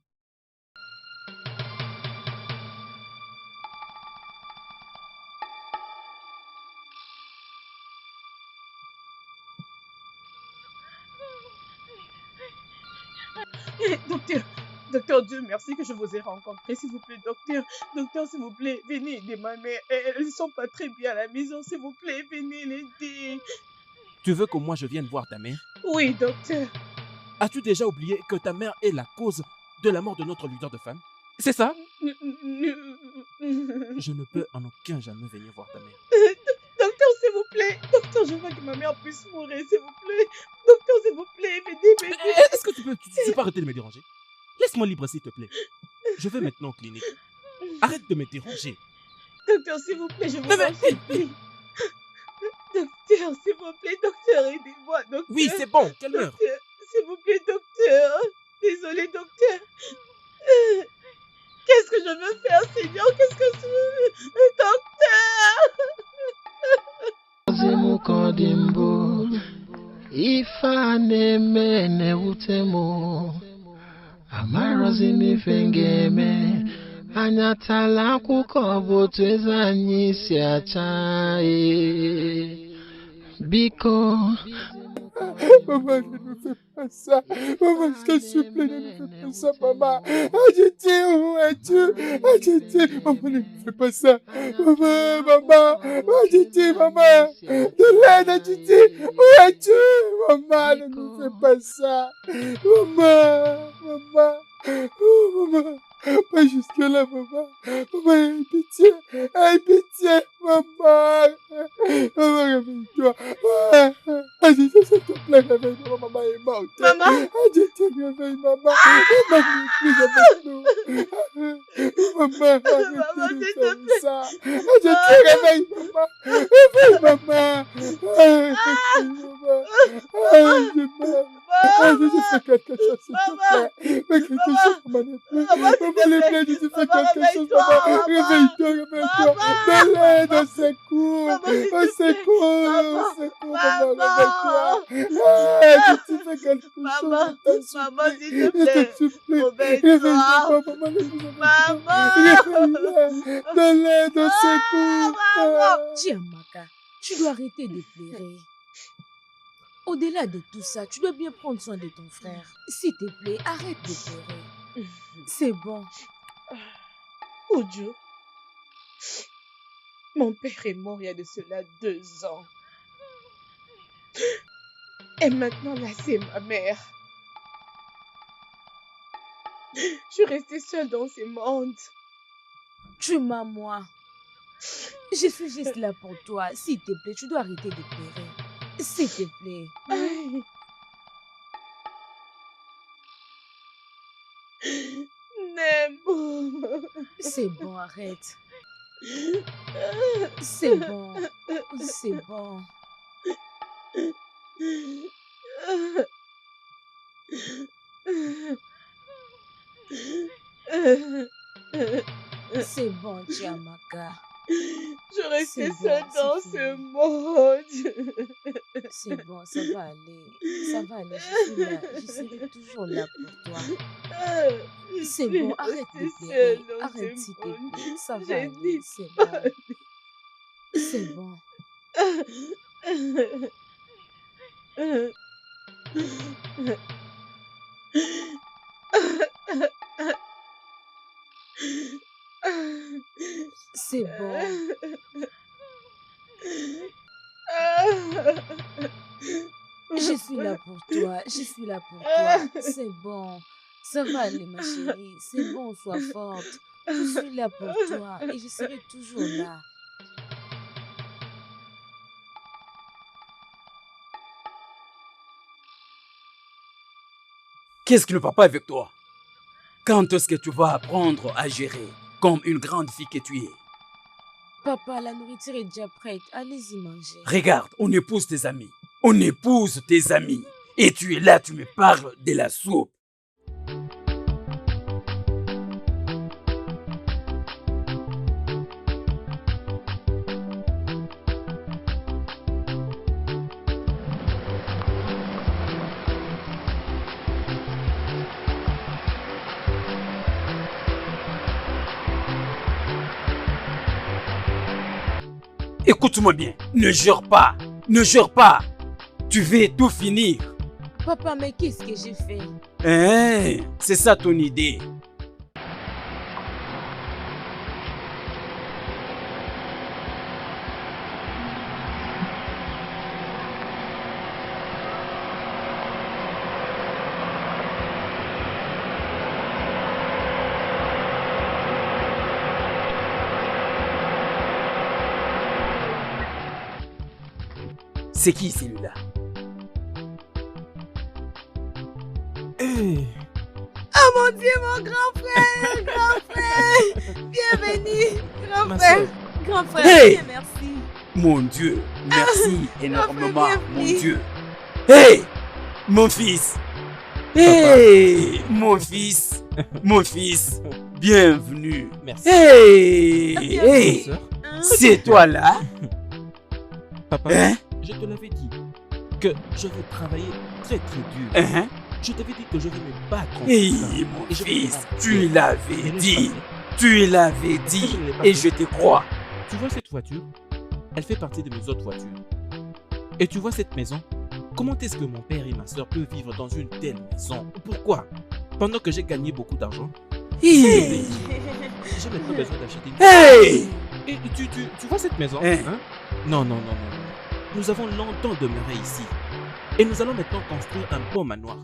Docteur, Dieu merci que je vous ai rencontré, s'il vous plaît, docteur. Docteur, s'il vous plaît, venez aider ma mère. Elles ne sont pas très bien à la maison, s'il vous plaît, venez l'aider. Tu veux que moi je vienne voir ta mère? Oui, docteur. As-tu déjà oublié que ta mère est la cause de la mort de notre leader de femme? C'est ça? Je ne peux en aucun jamais venir voir ta mère. Docteur, s'il vous plaît. Docteur, je veux que ma mère puisse mourir, s'il vous plaît. Docteur, s'il vous plaît, venez. Est-ce que tu peux arrêter de me déranger? Laisse-moi libre, s'il te plaît. Je vais maintenant en clinique. Arrête de me déranger. Docteur, s'il vous plaît, je vous en supplie. Docteur, s'il vous plaît, docteur, aidez-moi, docteur. Oui, c'est bon, calme-toi. S'il vous plaît, docteur. Désolé, docteur. Qu'est-ce que je veux faire, Seigneur? Qu'est-ce que je veux... Docteur! Zimukondimbo ifane mene utemo amarozi mifengeme anyatala kukobo twezanyi siachae biko. Maman, ne me fais pas ça. Maman, je te supplie, ne me fais pas ça, maman. Adjiti, où es-tu? Adjiti, maman, ne me fais pas ça. Maman, Adjiti, maman. De l'aide, Adjiti, où es-tu? Maman, ne me fais pas ça. Maman. Oh, maman. Pas jusque-là, maman. Maman, aie pitié. Maman. Maman, réveille-toi. Adjiti, s'il te plaît, réveille-toi. Maman est morte. Maman. Adjiti, réveille, maman. Maman n'est plus avec nous. Maman, arrêtez de faire ça. Adjiti, réveille, maman. Réveille, maman. Je meurs. Adjiti, fais quelque chose, s'il te plaît. Fais quelque chose, maman n'est plus. Maman n'est plus, Adjiti, fais quelque chose, maman. Réveille-toi. De l'aide, au secours. Au secours, maman, réveille-toi. Adjiti, fais quelque chose, Maman, s'il te plaît. je te supplie. Réveille-toi, maman, ne vous réveille-la. De l'aide, au secours. Chiamaka, tu dois arrêter de pleurer. Au-delà de tout ça, tu dois bien prendre soin de ton frère. S'il te plaît, arrête de pleurer. C'est bon. Ojo, mon père est mort il y a de cela 2 ans. Et maintenant, là, c'est ma mère. Je suis restée seule dans ce monde. Tu m'as, moi. Je suis juste là pour toi. S'il te plaît, tu dois arrêter de pleurer. S'il te plaît. Nemo. C'est bon, arrête. C'est bon. C'est bon. C'est bon, Chiamaka. Je restais C'est bon, seule c'est dans fini. ce monde. C'est bon, ça va aller. Ça va aller, je suis là. Je serai toujours là pour toi. C'est bon, arrête de pleurer. Arrête s'il te plaît. Ça va aller, c'est bon. C'est bon. C'est bon. Je suis là pour toi. Je suis là pour toi. C'est bon. Ça va aller, ma chérie. C'est bon, sois forte. Je suis là pour toi et je serai toujours là. Qu'est-ce qui ne va pas avec toi? Quand est-ce que tu vas apprendre à gérer comme une grande fille que tu es? Papa, la nourriture est déjà prête. Allez-y manger. Regarde, on épouse tes amis. On épouse tes amis. Et tu es là, tu me parles de la soupe. Écoute-moi bien, ne jure pas, ne jure pas. Tu veux tout finir. Papa, mais qu'est-ce que j'ai fait? Hein, c'est ça ton idée. C'est qui celui-là? Hey. Oh mon Dieu, mon grand frère! Grand frère! Bienvenue! Grand Ma frère! sœur. Grand frère, Hey! bien, merci. Mon Dieu, merci énormément, bienvenue. mon Dieu. Hey, mon fils. Hey, mon fils. Mon fils, bienvenue. Merci. Hey, Bienvenue. hey, Sœur. c'est toi là? Papa, Hein? je te l'avais dit que je vais travailler très très dur. Hein? Je t'avais dit que je vais me battre. en Hey, tout ça. mon Et je vais fils, te tu battre. l'avais Je laisse dit. passer. Tu l'avais Est-ce que dit je ne l'ai pas et fait? je te crois. Tu vois cette voiture? Elle fait partie de mes autres voitures. Et tu vois cette maison? Comment est-ce que mon père et ma soeur peuvent vivre dans une telle maison? Pourquoi? Pendant que j'ai gagné beaucoup d'argent, Hey, j'ai maintenant besoin d'acheter une hey. Et tu vois cette maison? Hein? Hein? Non, non, non, non, non. Nous avons longtemps demeuré ici. Et nous allons maintenant construire un beau manoir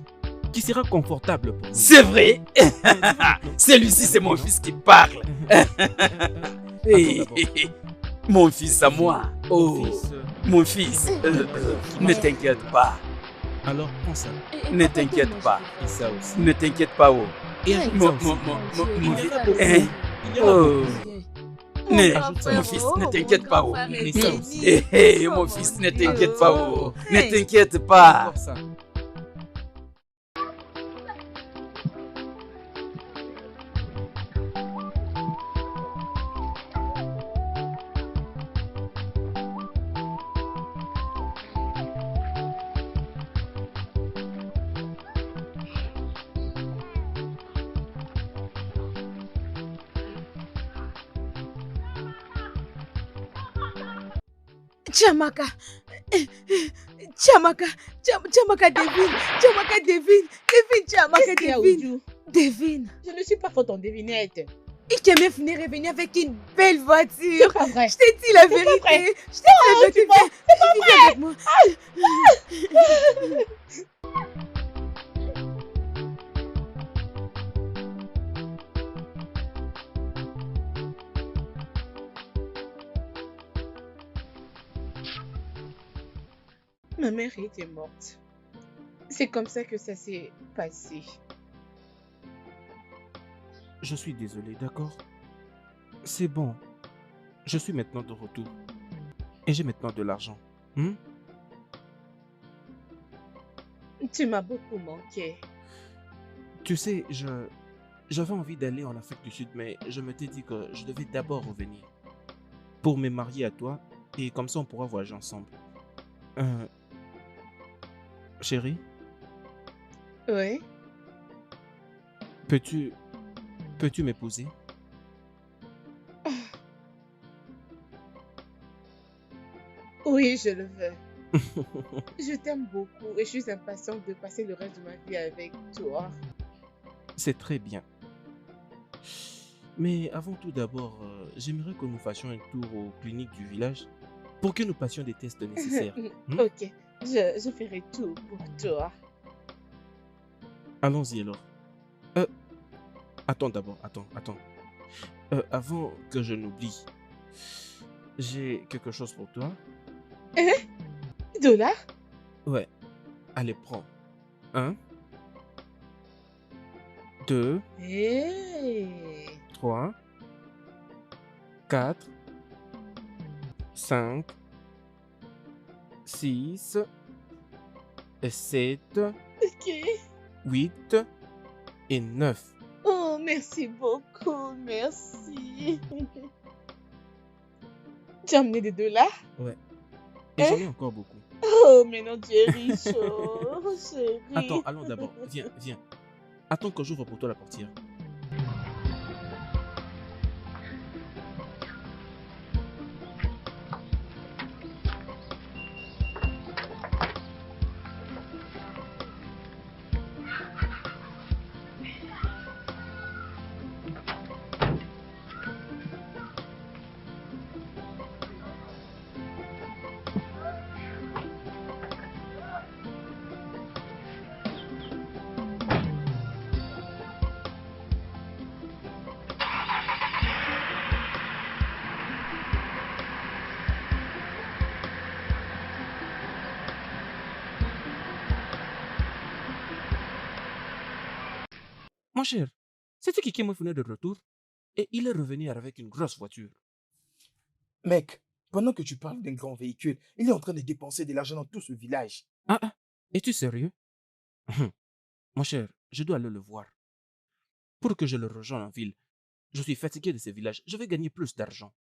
qui sera confortable pour nous. C'est vrai. Celui-ci, c'est mon fils qui parle. Hey, d'abord. mon fils à moi. Oh, Fils, mon fils. Ne t'inquiète pas. alors prends ça. Ne t'inquiète pas. Et ça aussi. Ne t'inquiète pas. Oh. Et ajoute Mon, ça aussi. mon Il y fils. en a beaucoup. Hein? Il y en a Oh. beaucoup. Ne, Ajoute ça. mon fils, ne t'inquiète pas. Oh. Et ça aussi. Hey, hey, mon fils, ne t'inquiète pas. Oh. Ne t'inquiète pas. Encore ça. Chiamaka! Chiamaka! Chiamaka devine! Chiamaka devine! Devine, Chiamaka Qu'est-ce qu'il y a, devine! Oudjou? Devine! Je ne suis pas forte en devinette. Ikemef est revenu avec une belle C'est voiture! pas vrai. Je t'ai dit la vrai. vérité! Je t'ai dit la vérité! tu mens. Viens avec moi! Ma mère était morte. C'est comme ça que ça s'est passé. Je suis désolé, d'accord? C'est bon. Je suis maintenant de retour. Et j'ai maintenant de l'argent. Tu m'as beaucoup manqué. Tu sais, j'avais envie d'aller en Afrique du Sud, mais je m'étais dit que je devais d'abord revenir. Pour me marier à toi, et comme ça on pourra voyager ensemble. Chérie, Oui. peux-tu m'épouser? Oui, je le veux. Je t'aime beaucoup et je suis impatiente de passer le reste de ma vie avec toi. C'est très bien. Mais avant tout d'abord, j'aimerais que nous fassions un tour aux cliniques du village pour que nous passions des tests nécessaires. Ok, je ferai tout pour toi. Allons-y alors. Attends d'abord, attends. Avant que je n'oublie, j'ai quelque chose pour toi. $? Ouais. Allez, prends. 1, 2, Hey. 3, 4, 5, 6, 7, Ok. 8 et 9. Oh, merci beaucoup, merci. Tu as amené des $? Ouais. Et j'en ai encore beaucoup. Oh, mais non, tu es riche, oh, chérie. Attends, allons d'abord. Viens. Attends que j'ouvre pour toi la portière. Mon cher, c'est-tu qui me venait de retour? Et il est revenu avec une grosse voiture. Mec, pendant que tu parles d'un grand véhicule, il est en train de dépenser de l'argent dans tout ce village. Es-tu sérieux? Mon cher, je dois aller le voir. Pour que je le rejoigne en ville, je suis fatigué de ces villages. Je vais gagner plus d'argent.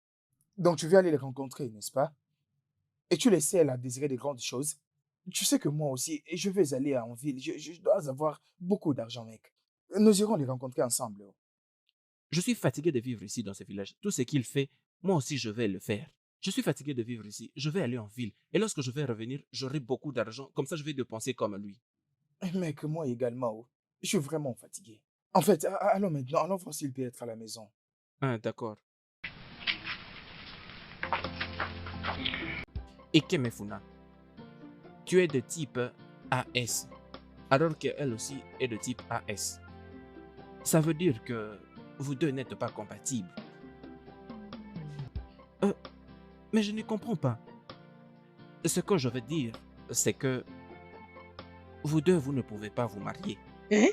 Donc tu veux aller les rencontrer, n'est-ce pas? Et tu les sais à désirer de grandes choses. Tu sais que moi aussi, je vais aller en ville. Je dois avoir beaucoup d'argent, mec. Nous irons les rencontrer ensemble. Je suis fatigué de vivre ici dans ce village. Tout ce qu'il fait, moi aussi je vais le faire. Je suis fatigué de vivre ici. Je vais aller en ville. Et lorsque je vais revenir, j'aurai beaucoup d'argent. Comme ça, je vais dépenser comme lui. Mec, moi également. Je suis vraiment fatigué. En fait, allons maintenant. Allons voir s'il peut être à la maison. D'accord. Et Kemefuna, tu es de type AS, alors qu'elle aussi est de type AS. Ça veut dire que vous deux n'êtes pas compatibles. Mais je ne comprends pas. Ce que je veux dire, c'est que vous deux, vous ne pouvez pas vous marier. Hein?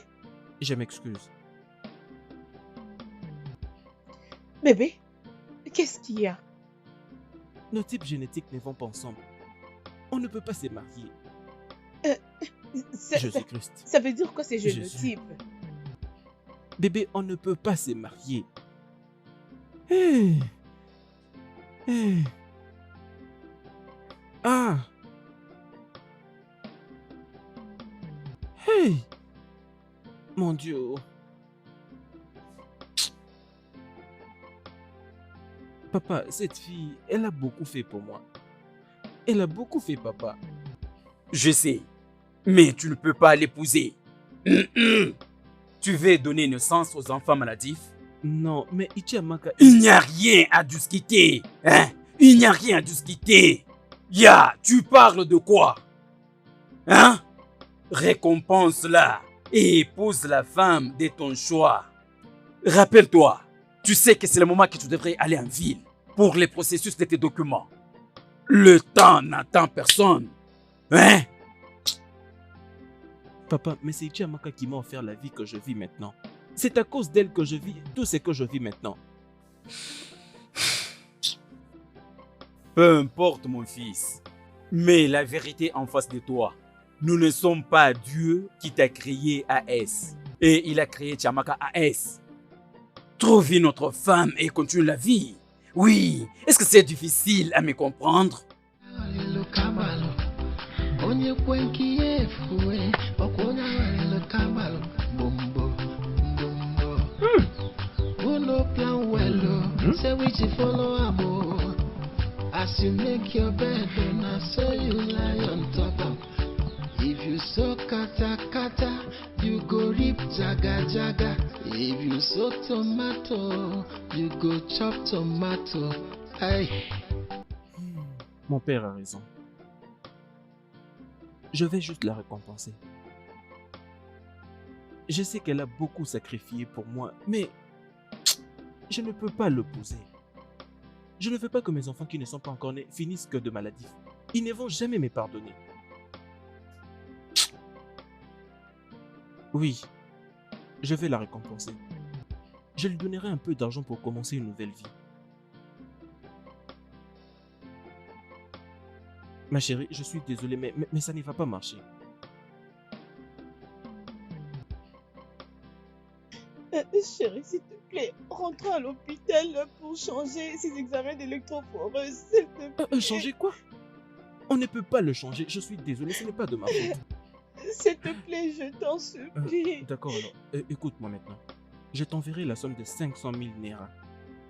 Je m'excuse. Bébé, qu'est-ce qu'il y a? Nos types génétiques ne vont pas ensemble. On ne peut pas se marier. Jésus-Christ. Ça veut dire quoi ces Jésus. génotypes? Bébé, on ne peut pas se marier. Hey. Hey. Ah. Hey. Mon Dieu. Papa, cette fille, elle a beaucoup fait pour moi. Elle a beaucoup fait, papa. Je sais, mais tu ne peux pas l'épouser. Tu veux donner naissance aux enfants maladifs? Non, mais Ichiamaka... Il n'y a rien à discuter. Hein? Il n'y a rien à discuter. Ya, tu parles de quoi? Hein? Récompense-la et épouse la femme de ton choix. Rappelle-toi, tu sais que c'est le moment que tu devrais aller en ville pour les processus de tes documents. Le temps n'attend personne. Hein? Papa, mais c'est Chiamaka qui m'a offert la vie que je vis maintenant. C'est à cause d'elle que je vis tout ce que je vis maintenant. Peu importe, mon fils. Mais la vérité en face de toi. Nous ne sommes pas Dieu qui t'a créé AS. Et il a créé Chiamaka AS. Trouve une autre femme et continue la vie. Oui. Est-ce que c'est difficile à me comprendre? As you make your bed, I saw you lie on top of. If you sow kata kata, you go reap jaga jaga. If you sow tomato, you go chop tomato. Aye. Mon père a raison. Je vais juste la récompenser. Je sais qu'elle a beaucoup sacrifié pour moi, mais je ne peux pas l'opposer. Je ne veux pas que mes enfants qui ne sont pas encore nés finissent que de maladifs. Ils ne vont jamais me pardonner. Oui, je vais la récompenser. Je lui donnerai un peu d'argent pour commencer une nouvelle vie. Ma chérie, je suis désolé, mais ça ne va pas marcher. Chérie, s'il te plaît, rentre à l'hôpital pour changer ces examens d'électrophoreuse, s'il te plaît. Changer quoi? On ne peut pas le changer, je suis désolé, ce n'est pas de ma faute. S'il te plaît, je t'en supplie. D'accord alors, écoute-moi maintenant. Je t'enverrai la somme de 500 000 Naira.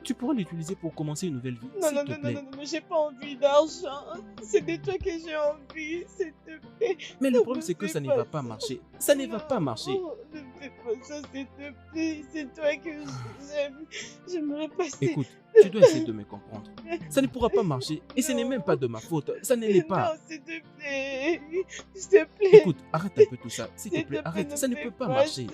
Tu pourras l'utiliser pour commencer une nouvelle vie, s'il te plaît. Non, j'ai pas envie d'argent. C'est de toi que j'ai envie, s'il te plaît. Mais le problème, c'est que ça ne va pas marcher. Ça ne va pas marcher. Ne fais pas ça, s'il te plaît. C'est toi que j'aime. J'aimerais passer. Écoute, tu dois essayer de me comprendre. Ça ne pourra pas marcher. Et ce n'est même pas de ma faute. Ça ne l'est pas. Non, s'il te plaît. S'il te plaît. Écoute, arrête un peu tout ça. S'il te plaît, arrête. Ça ne peut pas marcher.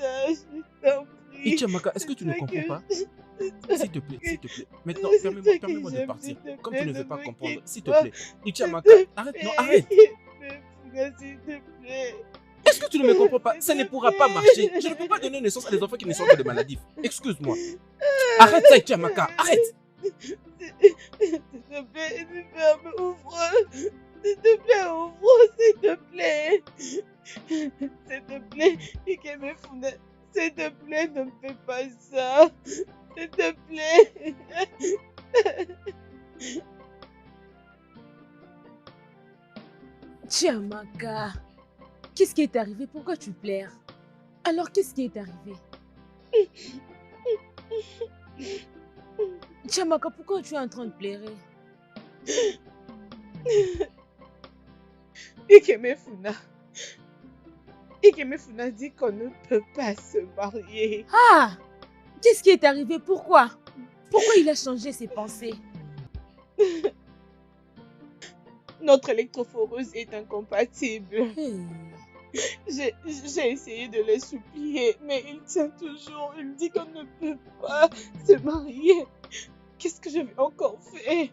Et Chiamaka, est-ce que tu ne comprends pas? S'il te plaît, s'il te plaît. Maintenant, permets-moi de partir. Comme tu ne veux pas comprendre, s'il te plaît. Et Chiamaka, arrête, non, arrête. S'il te plaît. Est-ce que tu ne me comprends pas? Ça ne pourra pas marcher. Je ne peux pas donner naissance à des enfants qui ne sont pas des maladifs. Excuse-moi. Arrête ça, Chiamaka, arrête. S'il te plaît, ouvre. S'il te plaît, ouvre, s'il te plaît. S'il te plaît, Ikemefuna. S'il te plaît, ne me fais pas ça. S'il te plaît. Chiamaka, qu'est-ce qui est arrivé? Pourquoi tu pleures? Alors, qu'est-ce qui est arrivé? Chiamaka, pourquoi tu es en train de pleurer? Ikemefuna dit qu'on ne peut pas se marier. Ah! Qu'est-ce qui est arrivé? Pourquoi? Pourquoi il a changé ses pensées? Notre électrophoreuse est incompatible. Hey. J'ai essayé de le supplier, mais il tient toujours. Il dit qu'on ne peut pas se marier. Qu'est-ce que je vais encore faire?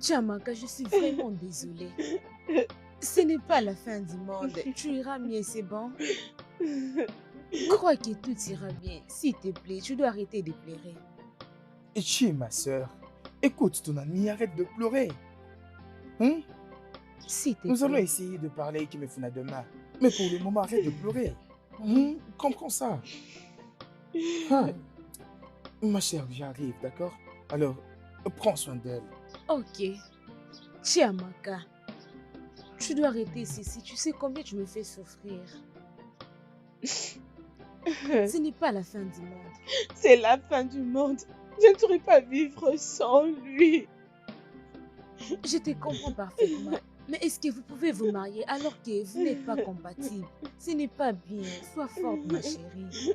Chiamaka, je suis vraiment désolée. Ce n'est pas la fin du monde. Tu iras mieux, c'est bon? Crois que tout ira bien. S'il te plaît, tu dois arrêter de pleurer. Echi, ma soeur, écoute ton ami, arrête de pleurer. S'il te Nous allons plaît. essayer de parler avec Ikemefuna demain. Mais pour le moment, arrête de pleurer. Comprends ça. Ah. Ma chère, j'arrive, d'accord? Alors, prends soin d'elle. Ok. Chiamaka, tu dois arrêter ceci. Tu sais combien tu me fais souffrir. Ce n'est pas la fin du monde. C'est la fin du monde. Je ne saurais pas vivre sans lui. Je te comprends parfaitement. Mais est-ce que vous pouvez vous marier alors que vous n'êtes pas compatibles? Ce n'est pas bien. Sois forte, ma chérie.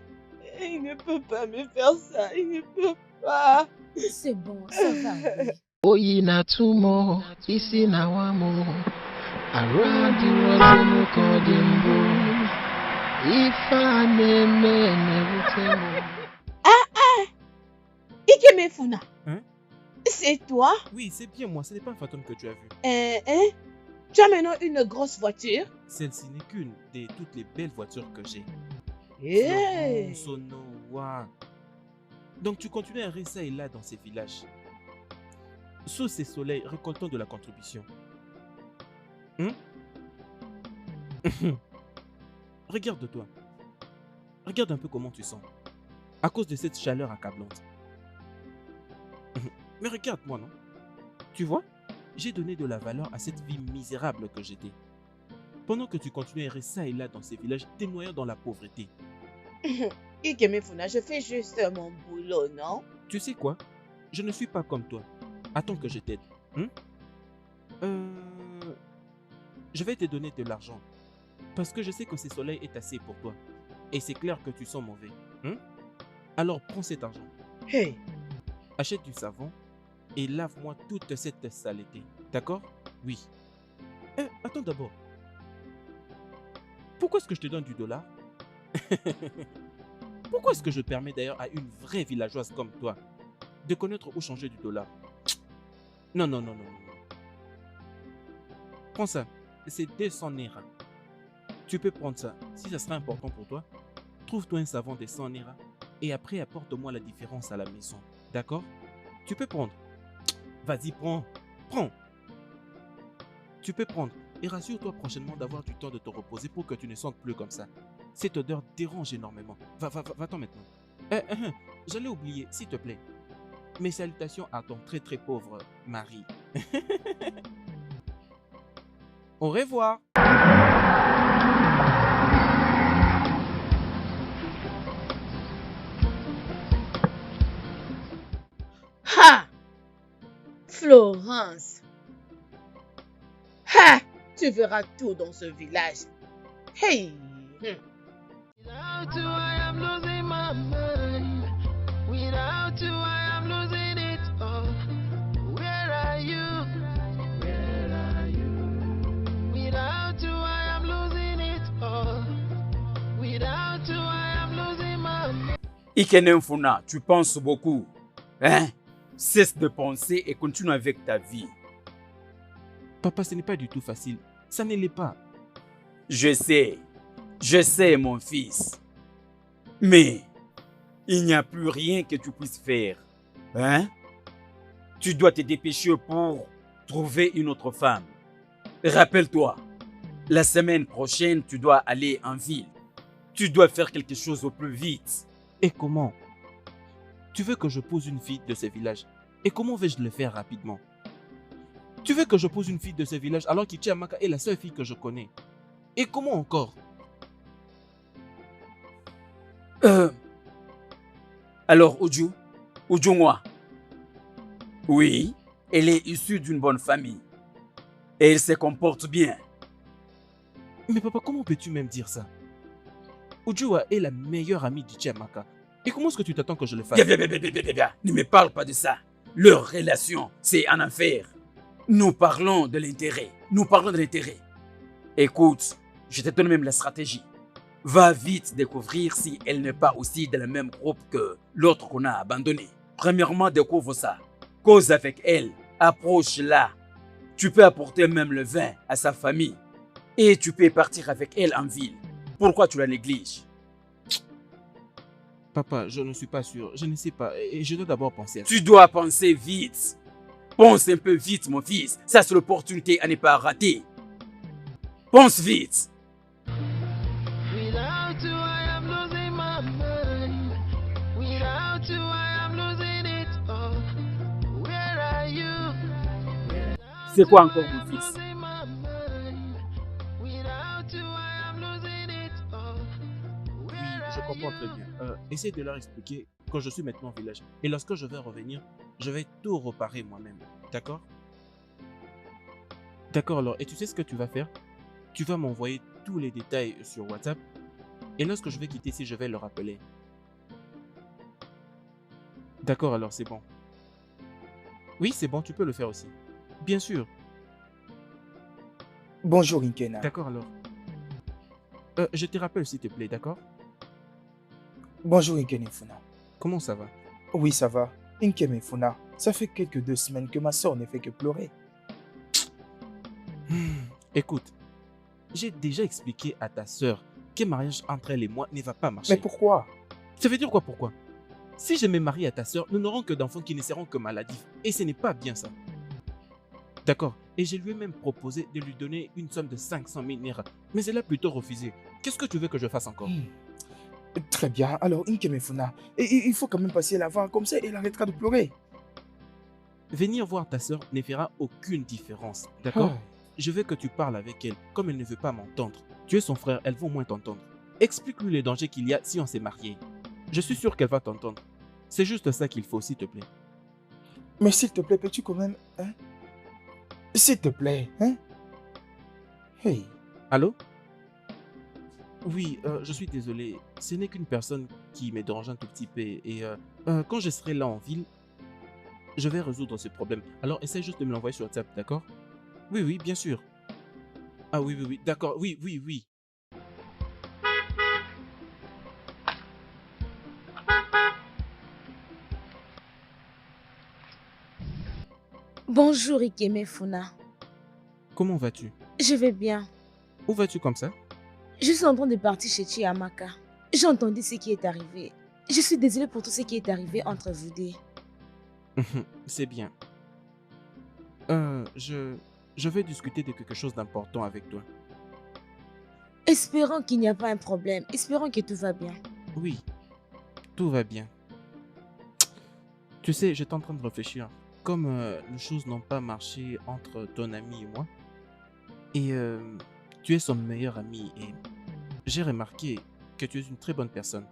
Il ne peut pas me faire ça. Il ne peut pas. C'est bon, ça va aller. Oyi na tumo, isi na wamo. Aradi wazomo kodimbo. Ifa neme utemo. Ikemefuna. Hein? C'est toi? Oui, c'est bien moi, ce n'est pas un fantôme que tu as vu. Tu as maintenant une grosse voiture? Celle-ci n'est qu'une de toutes les belles voitures que j'ai. Hey. Sono, wa. Donc tu continues à rester ça et là dans ces villages. Sous ces soleils, récoltons de la contribution. Regarde-toi. Regarde un peu comment tu sens. À cause de cette chaleur accablante. Mais regarde-moi, non? Tu vois, j'ai donné de la valeur à cette vie misérable que j'étais. Pendant que tu continues à rester ça et là dans ces villages, te noyant dans la pauvreté. Ikemefuna, je fais juste mon boulot, non? Tu sais quoi? Je ne suis pas comme toi. Attends que je t'aide. Je vais te donner de l'argent. Parce que je sais que ce soleil est assez pour toi. Et c'est clair que tu sens mauvais. Alors prends cet argent. Hey. Achète du savon et lave-moi toute cette saleté. D'accord? Oui. Attends d'abord. Pourquoi est-ce que je te donne du dollar? Pourquoi est-ce que je permets d'ailleurs à une vraie villageoise comme toi de connaître où changer du dollar? Non. Prends ça. C'est 200 Naira. Tu peux prendre ça. Si ça sera important pour toi, trouve-toi un savon de 100 Naira et après apporte-moi la différence à la maison. D'accord? Tu peux prendre. Vas-y, prends. Prends. Tu peux prendre. Et rassure-toi prochainement d'avoir du temps de te reposer pour que tu ne sentes plus comme ça. Cette odeur dérange énormément. Va-t'en maintenant. J'allais oublier, s'il te plaît. Mes salutations à ton très très pauvre mari. Au revoir. Ha! Florence. Ha! Tu verras tout dans ce village. Hey! Without you, I am losing my mind. Without you, I am losing it all. Where are you? Where are you? Without you, I am losing it all. Without you, I am losing my mind. Ikenemfuna, tu penses beaucoup. Hein? Cesse de penser et continue avec ta vie. Papa, ce n'est pas du tout facile. Ça ne l'est pas. Je sais mon fils. Mais il n'y a plus rien que tu puisses faire. Hein? Tu dois te dépêcher pour trouver une autre femme. Rappelle-toi, la semaine prochaine, tu dois aller en ville. Tu dois faire quelque chose au plus vite. Et comment? Tu veux que je pose une fille de ce village? Et comment vais-je le faire rapidement? Tu veux que je pose une fille de ce village alors qu'Ichiamaka est la seule fille que je connais? Et comment encore? Alors, Ujungwa. Oui, elle est issue d'une bonne famille. Et elle se comporte bien. Mais papa, comment peux-tu même dire ça? Ujua est la meilleure amie d'Ichiamaka. Et comment est-ce que tu t'attends que je le fasse? Bien. Ne me parle pas de ça. Leur relation, c'est un affaire. Nous parlons de l'intérêt. Écoute, je te donne même la stratégie. Va vite découvrir si elle n'est pas aussi dans le même groupe que l'autre qu'on a abandonné. Premièrement, découvre ça. Cause avec elle. Approche-la. Tu peux apporter même le vin à sa famille. Et tu peux partir avec elle en ville. Pourquoi tu la négliges? Papa, je ne suis pas sûr. Je ne sais pas. Et je dois d'abord penser à ça. Tu dois penser vite. Pense un peu vite, mon fils. Ça, c'est l'opportunité à ne pas rater. Pense vite. Without you, I am losing my mind. Without you, I am losing it all. Where are you? C'est quoi encore, mon fils? Oui, je comprends très bien. Essaye de leur expliquer que je suis maintenant au village. Et lorsque je vais revenir, je vais tout réparer moi-même. D'accord? D'accord alors. Et tu sais ce que tu vas faire? Tu vas m'envoyer tous les détails sur WhatsApp. Et lorsque je vais quitter ici, je vais le rappeler. D'accord alors, c'est bon. Oui, c'est bon, tu peux le faire aussi. Bien sûr. Bonjour Inkena. D'accord alors. Je te rappelle s'il te plaît, d'accord? Bonjour Inkemefuna. Comment ça va? Oui, ça va. Inkemefuna, ça fait quelques 2 semaines que ma soeur ne fait que pleurer. Écoute, j'ai déjà expliqué à ta sœur qu'un mariage entre elle et moi ne va pas marcher. Mais pourquoi? Ça veut dire quoi pourquoi? Si je me marie à ta sœur, nous n'aurons que d'enfants qui ne seront que maladifs. Et ce n'est pas bien ça. D'accord. Et je lui ai même proposé de lui donner une somme de 500 000 naira. Mais elle a plutôt refusé. Qu'est-ce que tu veux que je fasse encore? Très bien. Alors, Nkemefuna, il faut quand même passer la voir comme ça et elle arrêtera de pleurer. Venir voir ta sœur ne fera aucune différence. D'accord? Ah. Je veux que tu parles avec elle. Comme elle ne veut pas m'entendre. Tu es son frère, elle va au moins t'entendre. Explique-lui les dangers qu'il y a si on s'est marié. Je suis sûr qu'elle va t'entendre. C'est juste ça qu'il faut, s'il te plaît. Mais s'il te plaît, peux-tu quand même... Hein? S'il te plaît, hein? Hey. Allô? Oui, je suis désolé. Ce n'est qu'une personne qui me dérange un tout petit peu. Et quand je serai là en ville, je vais résoudre ce problème. Alors, essaie juste de me l'envoyer sur WhatsApp, d'accord? Oui, oui, bien sûr. Ah oui, oui, oui, d'accord. Oui, oui, oui. Bonjour Ikemefuna. Comment vas-tu? Je vais bien. Où vas-tu comme ça? Je suis en train de partir chez Chiamaka. J'ai entendu ce qui est arrivé. Je suis désolée pour tout ce qui est arrivé entre vous deux. C'est bien. Je vais discuter de quelque chose d'important avec toi. Espérons qu'il n'y a pas un problème. Espérons que tout va bien. Oui, tout va bien. Tu sais, j'étais en train de réfléchir. Comme les choses n'ont pas marché entre ton ami et moi, et tu es son meilleur ami, et j'ai remarqué que tu es une très bonne personne.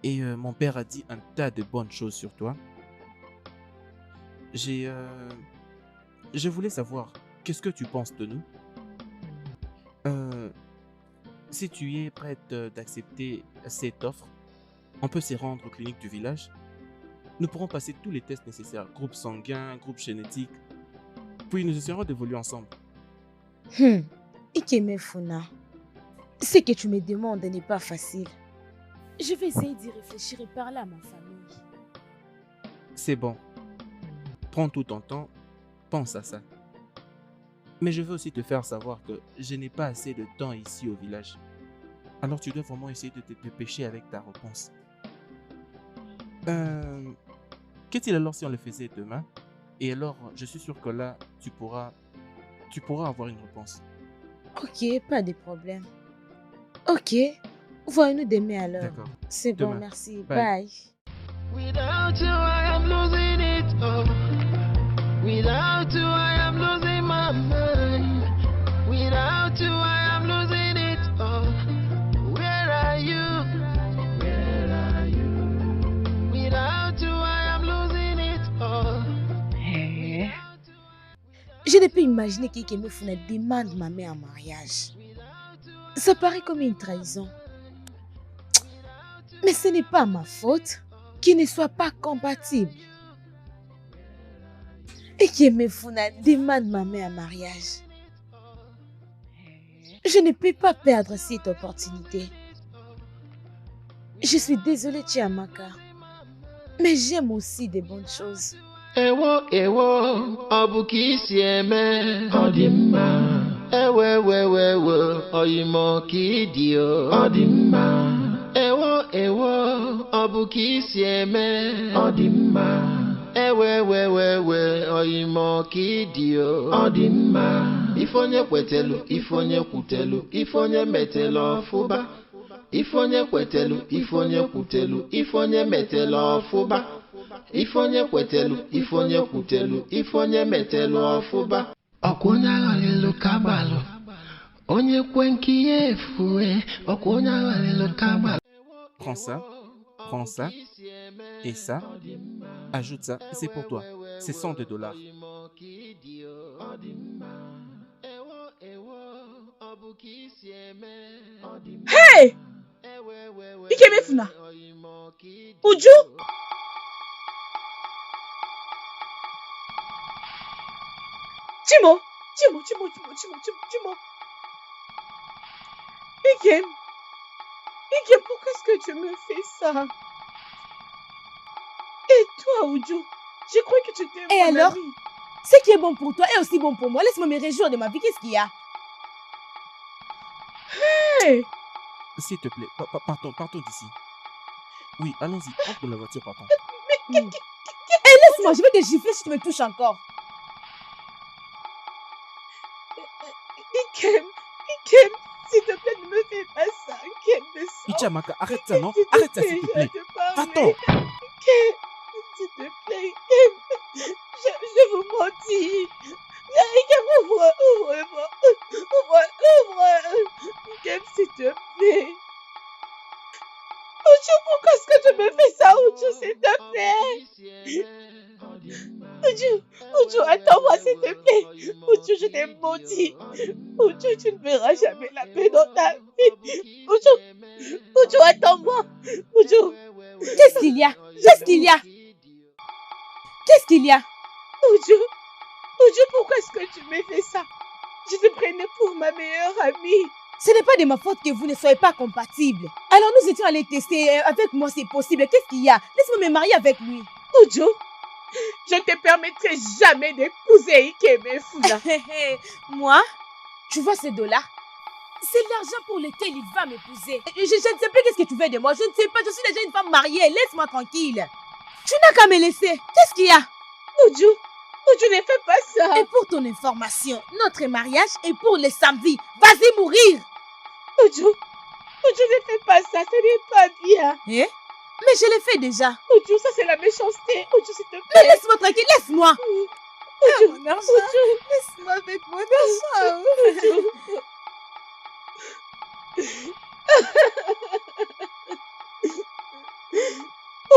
Et mon père a dit un tas de bonnes choses sur toi. Je voulais savoir, qu'est-ce que tu penses de nous? Si tu es prête d'accepter cette offre, on peut s'y rendre aux cliniques du village. Nous pourrons passer tous les tests nécessaires, groupe sanguin, groupe génétique, puis nous essaierons d'évoluer ensemble. Ikemefuna, ce que tu me demandes n'est pas facile. Je vais essayer d'y réfléchir et parler à ma famille. C'est bon. Prends tout ton temps, pense à ça. Mais je veux aussi te faire savoir que je n'ai pas assez de temps ici au village. Alors tu dois vraiment essayer de te dépêcher avec ta réponse. Qu'est-il alors si on le faisait demain? Et alors, je suis sûr que là, tu pourras avoir une réponse. Ok, pas de problème. Ok, voyons-nous demain alors. D'accord. C'est bon, Demain. merci. Bye. Bye. Without you, I am losing it all. Without you, I am losing my mind. Without you, I am losing it all. Where are you? Where are you? Without you, I am losing it all. Je ne peux imaginer qu'Ikemefuna demande ma mère en mariage. Ça paraît comme une trahison. Mais ce n'est pas ma faute qu'il ne soit pas compatible. Ikemefuna demande ma mère en mariage. Je ne peux pas perdre cette opportunité. Je suis désolée, Chiamaka. Mais j'aime aussi des bonnes choses. Ewo, ewo, obuki sieme, odimma. Ewe, oyimo kidio, odimma. Ewo, obuki sieme, odimma. Ewe, oyimo kidio, odimma. Ifonye kwetelu, ifonye kutelu, ifonye metelo fuba. Ifonye kwetelu, ifonye kutelu, ifonye metelo fuba. Ifonye kwetelu, ifonye kutelu, ifonye metelu ọfụba. Ọkwụnya ghalịlụ kabalụ, onye kwenki efue, ọkwụnya ghalịlụ kabalụ. Prends ça, et ça, ajoute ça, c'est pour toi, c'est $100. Hey! Ikemefuna! Uju! Chimo! Ikem, pourquoi est-ce que tu me fais ça? Et toi, Uju? Je crois que tu t'es Et mon alors? ami. Ce qui est bon pour toi est aussi bon pour moi. Laisse-moi me réjouir de ma vie. Qu'est-ce qu'il y a? plaît. S'il te plaît, partons d'ici. Oui, allons-y. Entre dans la voiture, partons. Laisse-moi, je vais te gifler si tu me touches encore. Ikem, s'il te plaît, ne me fais pas ça. Ikem, descends. Ichamaka, arrête ça, non? Arrête ça, s'il te plaît. Va-t'en. Ikem, s'il te plaît, Ikem. Je vous mentis. Ikem, ouvre-moi. Ouvre. Ikem, s'il te plaît. Oudjou, pourquoi est-ce que tu me fais ça, Oudjou, s'il te plaît? Oudjou, attends-moi, s'il te plaît. Oudjou, je t'ai maudit. Oudjou, tu ne verras jamais la paix dans ta vie. Oudjou, attends-moi. Oudjou. Qu'est-ce qu'il y a? Oudjou, pourquoi est-ce que tu me fais ça? Je te prenais pour ma meilleure amie. Ce n'est pas de ma faute que vous ne soyez pas compatibles. Alors nous étions allés tester avec moi, c'est possible. Qu'est-ce qu'il y a? Laisse-moi me marier avec lui. Oudjou, je ne te permettrai jamais d'épouser Ikeme Funa. Moi? Tu vois ces $? C'est l'argent pour lequel il va m'épouser. Je ne sais plus qu'est-ce que tu veux de moi. Je ne sais pas, je suis déjà une femme mariée. Laisse-moi tranquille. Tu n'as qu'à me laisser. Qu'est-ce qu'il y a? Oudjou, ne fais pas ça. Et pour ton information, notre mariage est pour le samedi. Vas-y mourir. Oudjou, ne fais pas ça, ce n'est pas bien. Mais je l'ai fait déjà. Oudjou, ça c'est la méchanceté. Oudjou, s'il te plaît. Mais laisse-moi tranquille, laisse-moi. Oudjou, mon argent. Laisse-moi avec mon argent.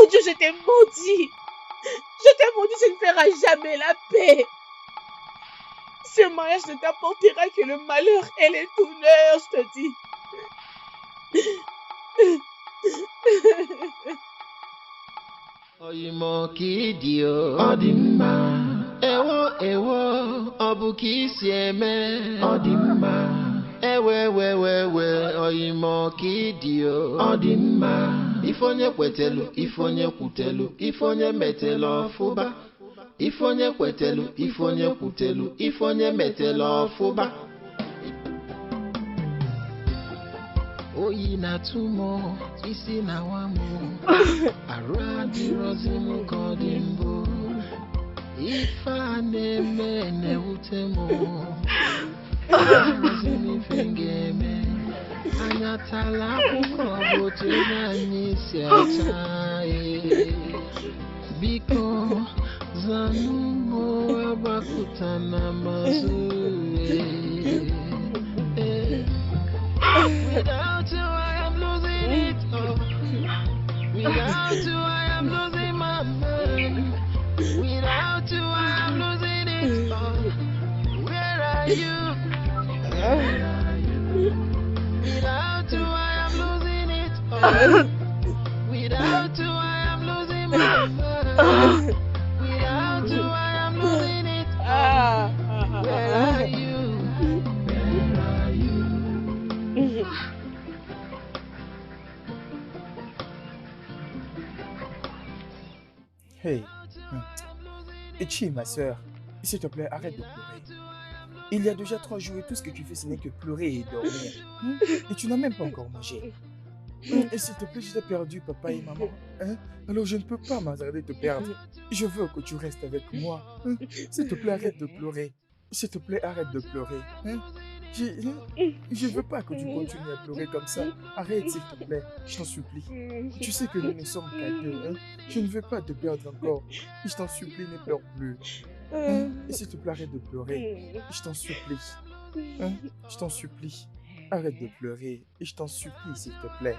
Oudjou, je t'ai maudit. Tu ne feras jamais la paix. Ce mariage ne t'apportera que le malheur et les douleurs, je te dis. Oyimo kidio Odimma Ewo Obuki sieme Odimma Ewe Oyimo kidio Odimma Ifonye kwetelu Ifonye kutelu Ifonye metelo fuba Ifonye kwetelu Ifonye kutelu Ifonye metelo fuba Oyi na tumo, isi na wamu, aradi rozimu kodimbo, ifa neme ne utemo, rozimi fengeme, anyatala kukobote na nisi achaye, biko zanumo abakutana mazue. Without you, I am losing it all. Without you, I am losing my mind. Without you, I am losing it all. Where are you? Without you, I am losing it all. Without you, I am losing my mind. Without you, I am losing it all. Where are you? Hey, Ichi, ma soeur, s'il te plaît, arrête de pleurer. Il y a déjà 3 jours et tout ce que tu fais, ce n'est que pleurer et dormir. Et tu n'as même pas encore mangé. Et s'il te plaît, je t'ai perdu, papa et maman. Alors je ne peux pas m'attarder de te perdre. Je veux que tu restes avec moi. S'il te plaît, arrête de pleurer. S'il te plaît, arrête de pleurer. Je veux pas que tu continues à pleurer comme ça. Arrête, s'il te plaît. Je t'en supplie. Tu sais que nous ne sommes qu'à 2. Je ne veux pas te perdre encore. Je t'en supplie, ne pleure plus. Et s'il te plaît, arrête de pleurer. Je t'en supplie. Je t'en supplie. Arrête de pleurer. Et je t'en supplie, s'il te plaît.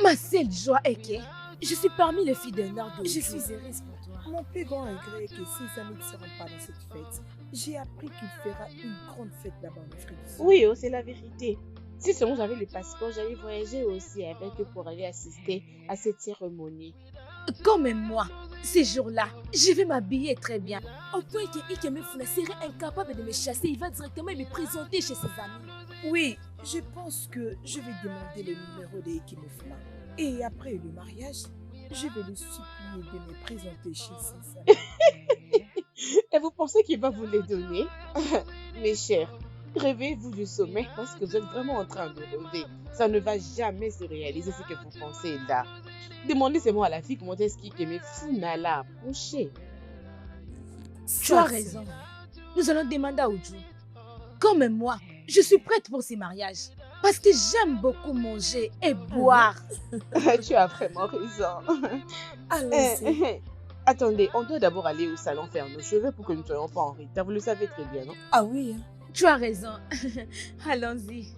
Ma seule joie est que je suis parmi les filles de Nardo. Je suis heureuse pour toi. Mon plus grand regret est que ses amis ne seront pas dans cette fête. J'ai appris qu'il fera une grande fête là-bas en Afrique du Sud. Oui, c'est la vérité. Si seulement j'avais le passeport, j'allais voyager aussi avec eux pour aller assister à cette cérémonie. Comme moi, ces jours-là, je vais m'habiller très bien. Au point que Ikeme Funa serait incapable de me chasser, il va directement me présenter chez ses amis. Oui, je pense que je vais demander le numéro de Ikeme Funa. Et après le mariage, je vais le supplier de me présenter chez ses amis. Et vous pensez qu'il va vous les donner? Mes chers, Réveillez-vous du sommeil parce que vous êtes vraiment en train de rêver. Ça ne va jamais se réaliser ce que vous pensez là. Demandez seulement à la fille comment est-ce qu'il me Funa là approcher. Tu as raison. Nous allons demander à Oudjou. Comme moi, je suis prête pour ces mariages. Parce que j'aime beaucoup manger et boire. Tu as vraiment raison. Allons-y. Attendez, on doit d'abord aller au salon faire nos cheveux pour que nous ne soyons pas en retard. Vous le savez très bien, non? Ah oui. Tu as raison. Allons-y.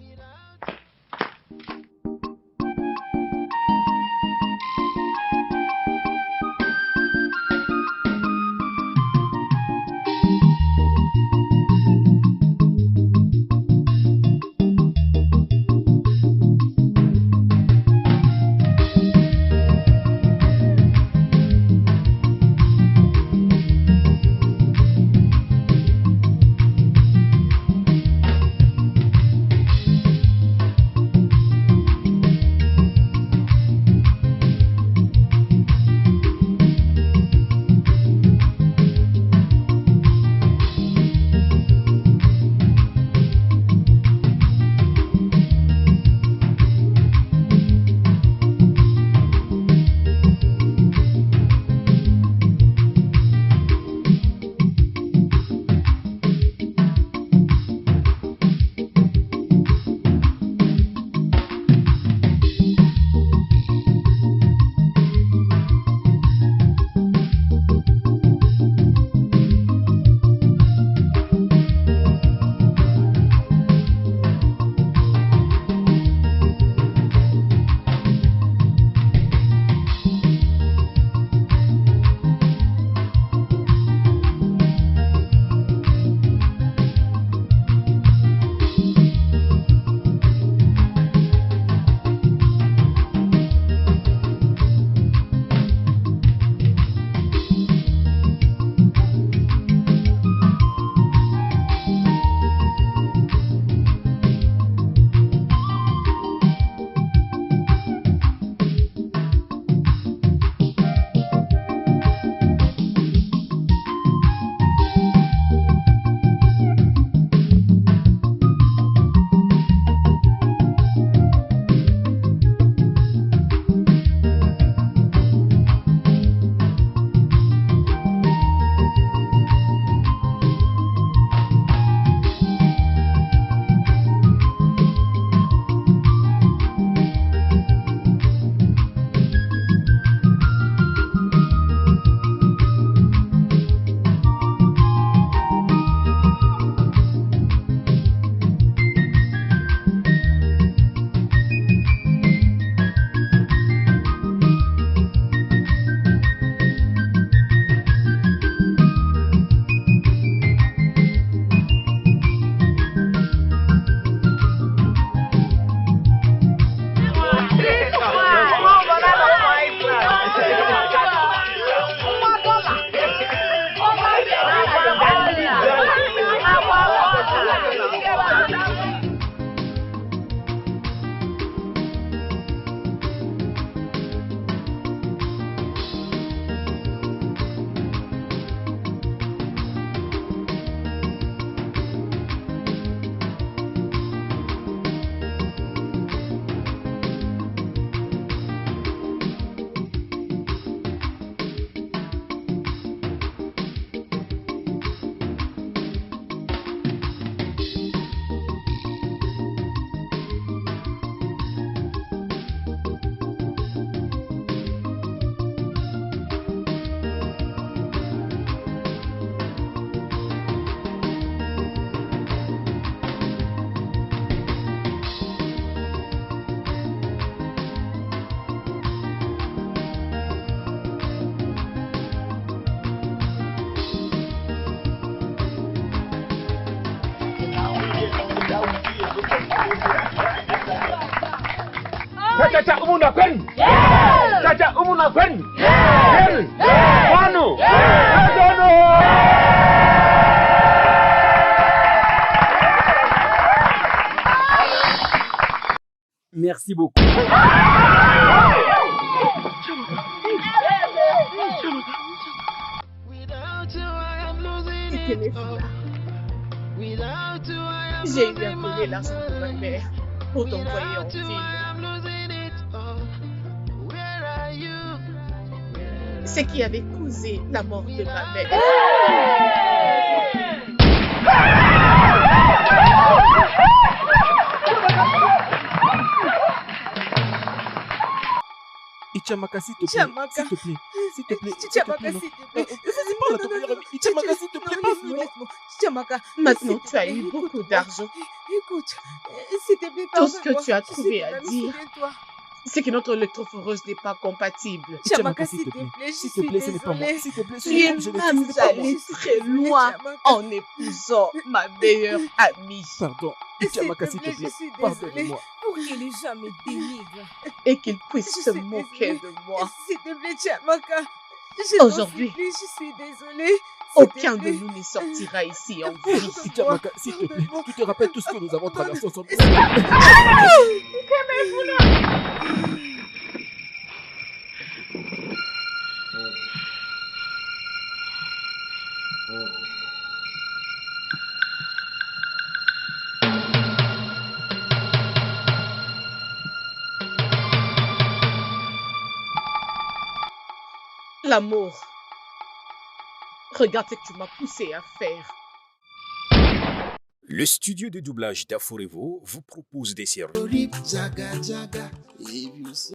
Caca umuna pen. Caca umuna pen. Manu. Adono. Merci beaucoup. Without you, I am losing it. Without you, I J'ai eu à voler l'argent de ma mère pour t'envoyer en ville. C'est qui avait causé la mort de ma mère. Ichamaka, s'il te plaît. Chiamaka. S'il te plaît. S'il te plaît. Chiamaka, s'il te plaît. Vas-y, parle à ton meilleur ami. Ichamaka, s'il te plaît. Laisse-moi. Chiamaka. Maintenant, s'il te tu as plaît, eu beaucoup écoute-moi. d'argent. Écoute, s'il te plaît, Tout ce que pardonne-moi. tu as trouvé S'il te à plaît, dire, souviens-toi. c'est que notre électrophoreuse n'est pas compatible. Chiamaka, s'il te plaît, je S'il te suis plaît, ce n'est pas moi. désolée. S'il te plaît, ce Tu n'est es pas je l'ai même dit, ce n'est pas moi. allé très loin en épousant ma meilleure amie. Pardon. S'il Ichamaka, te s'il te plaît, plaît. je suis désolée. Pardonne-moi. Pour que les gens me dénigrent. Et qu'il puisse Je se suis moquer désolée. de moi. S'il te plaît, Chiamaka. Je t'en Aujourd'hui, supplie, je suis désolée. S'il te aucun de plaît. nous ne sortira ici en vie. Pardonne-moi. Ichamaka, s'il te plaît. Tu te rappelles tout ce que nous avons traversé ensemble. L'amour. Regarde ce que tu m'as poussé à faire. Le studio de doublage d'Aforevo vous propose des séries.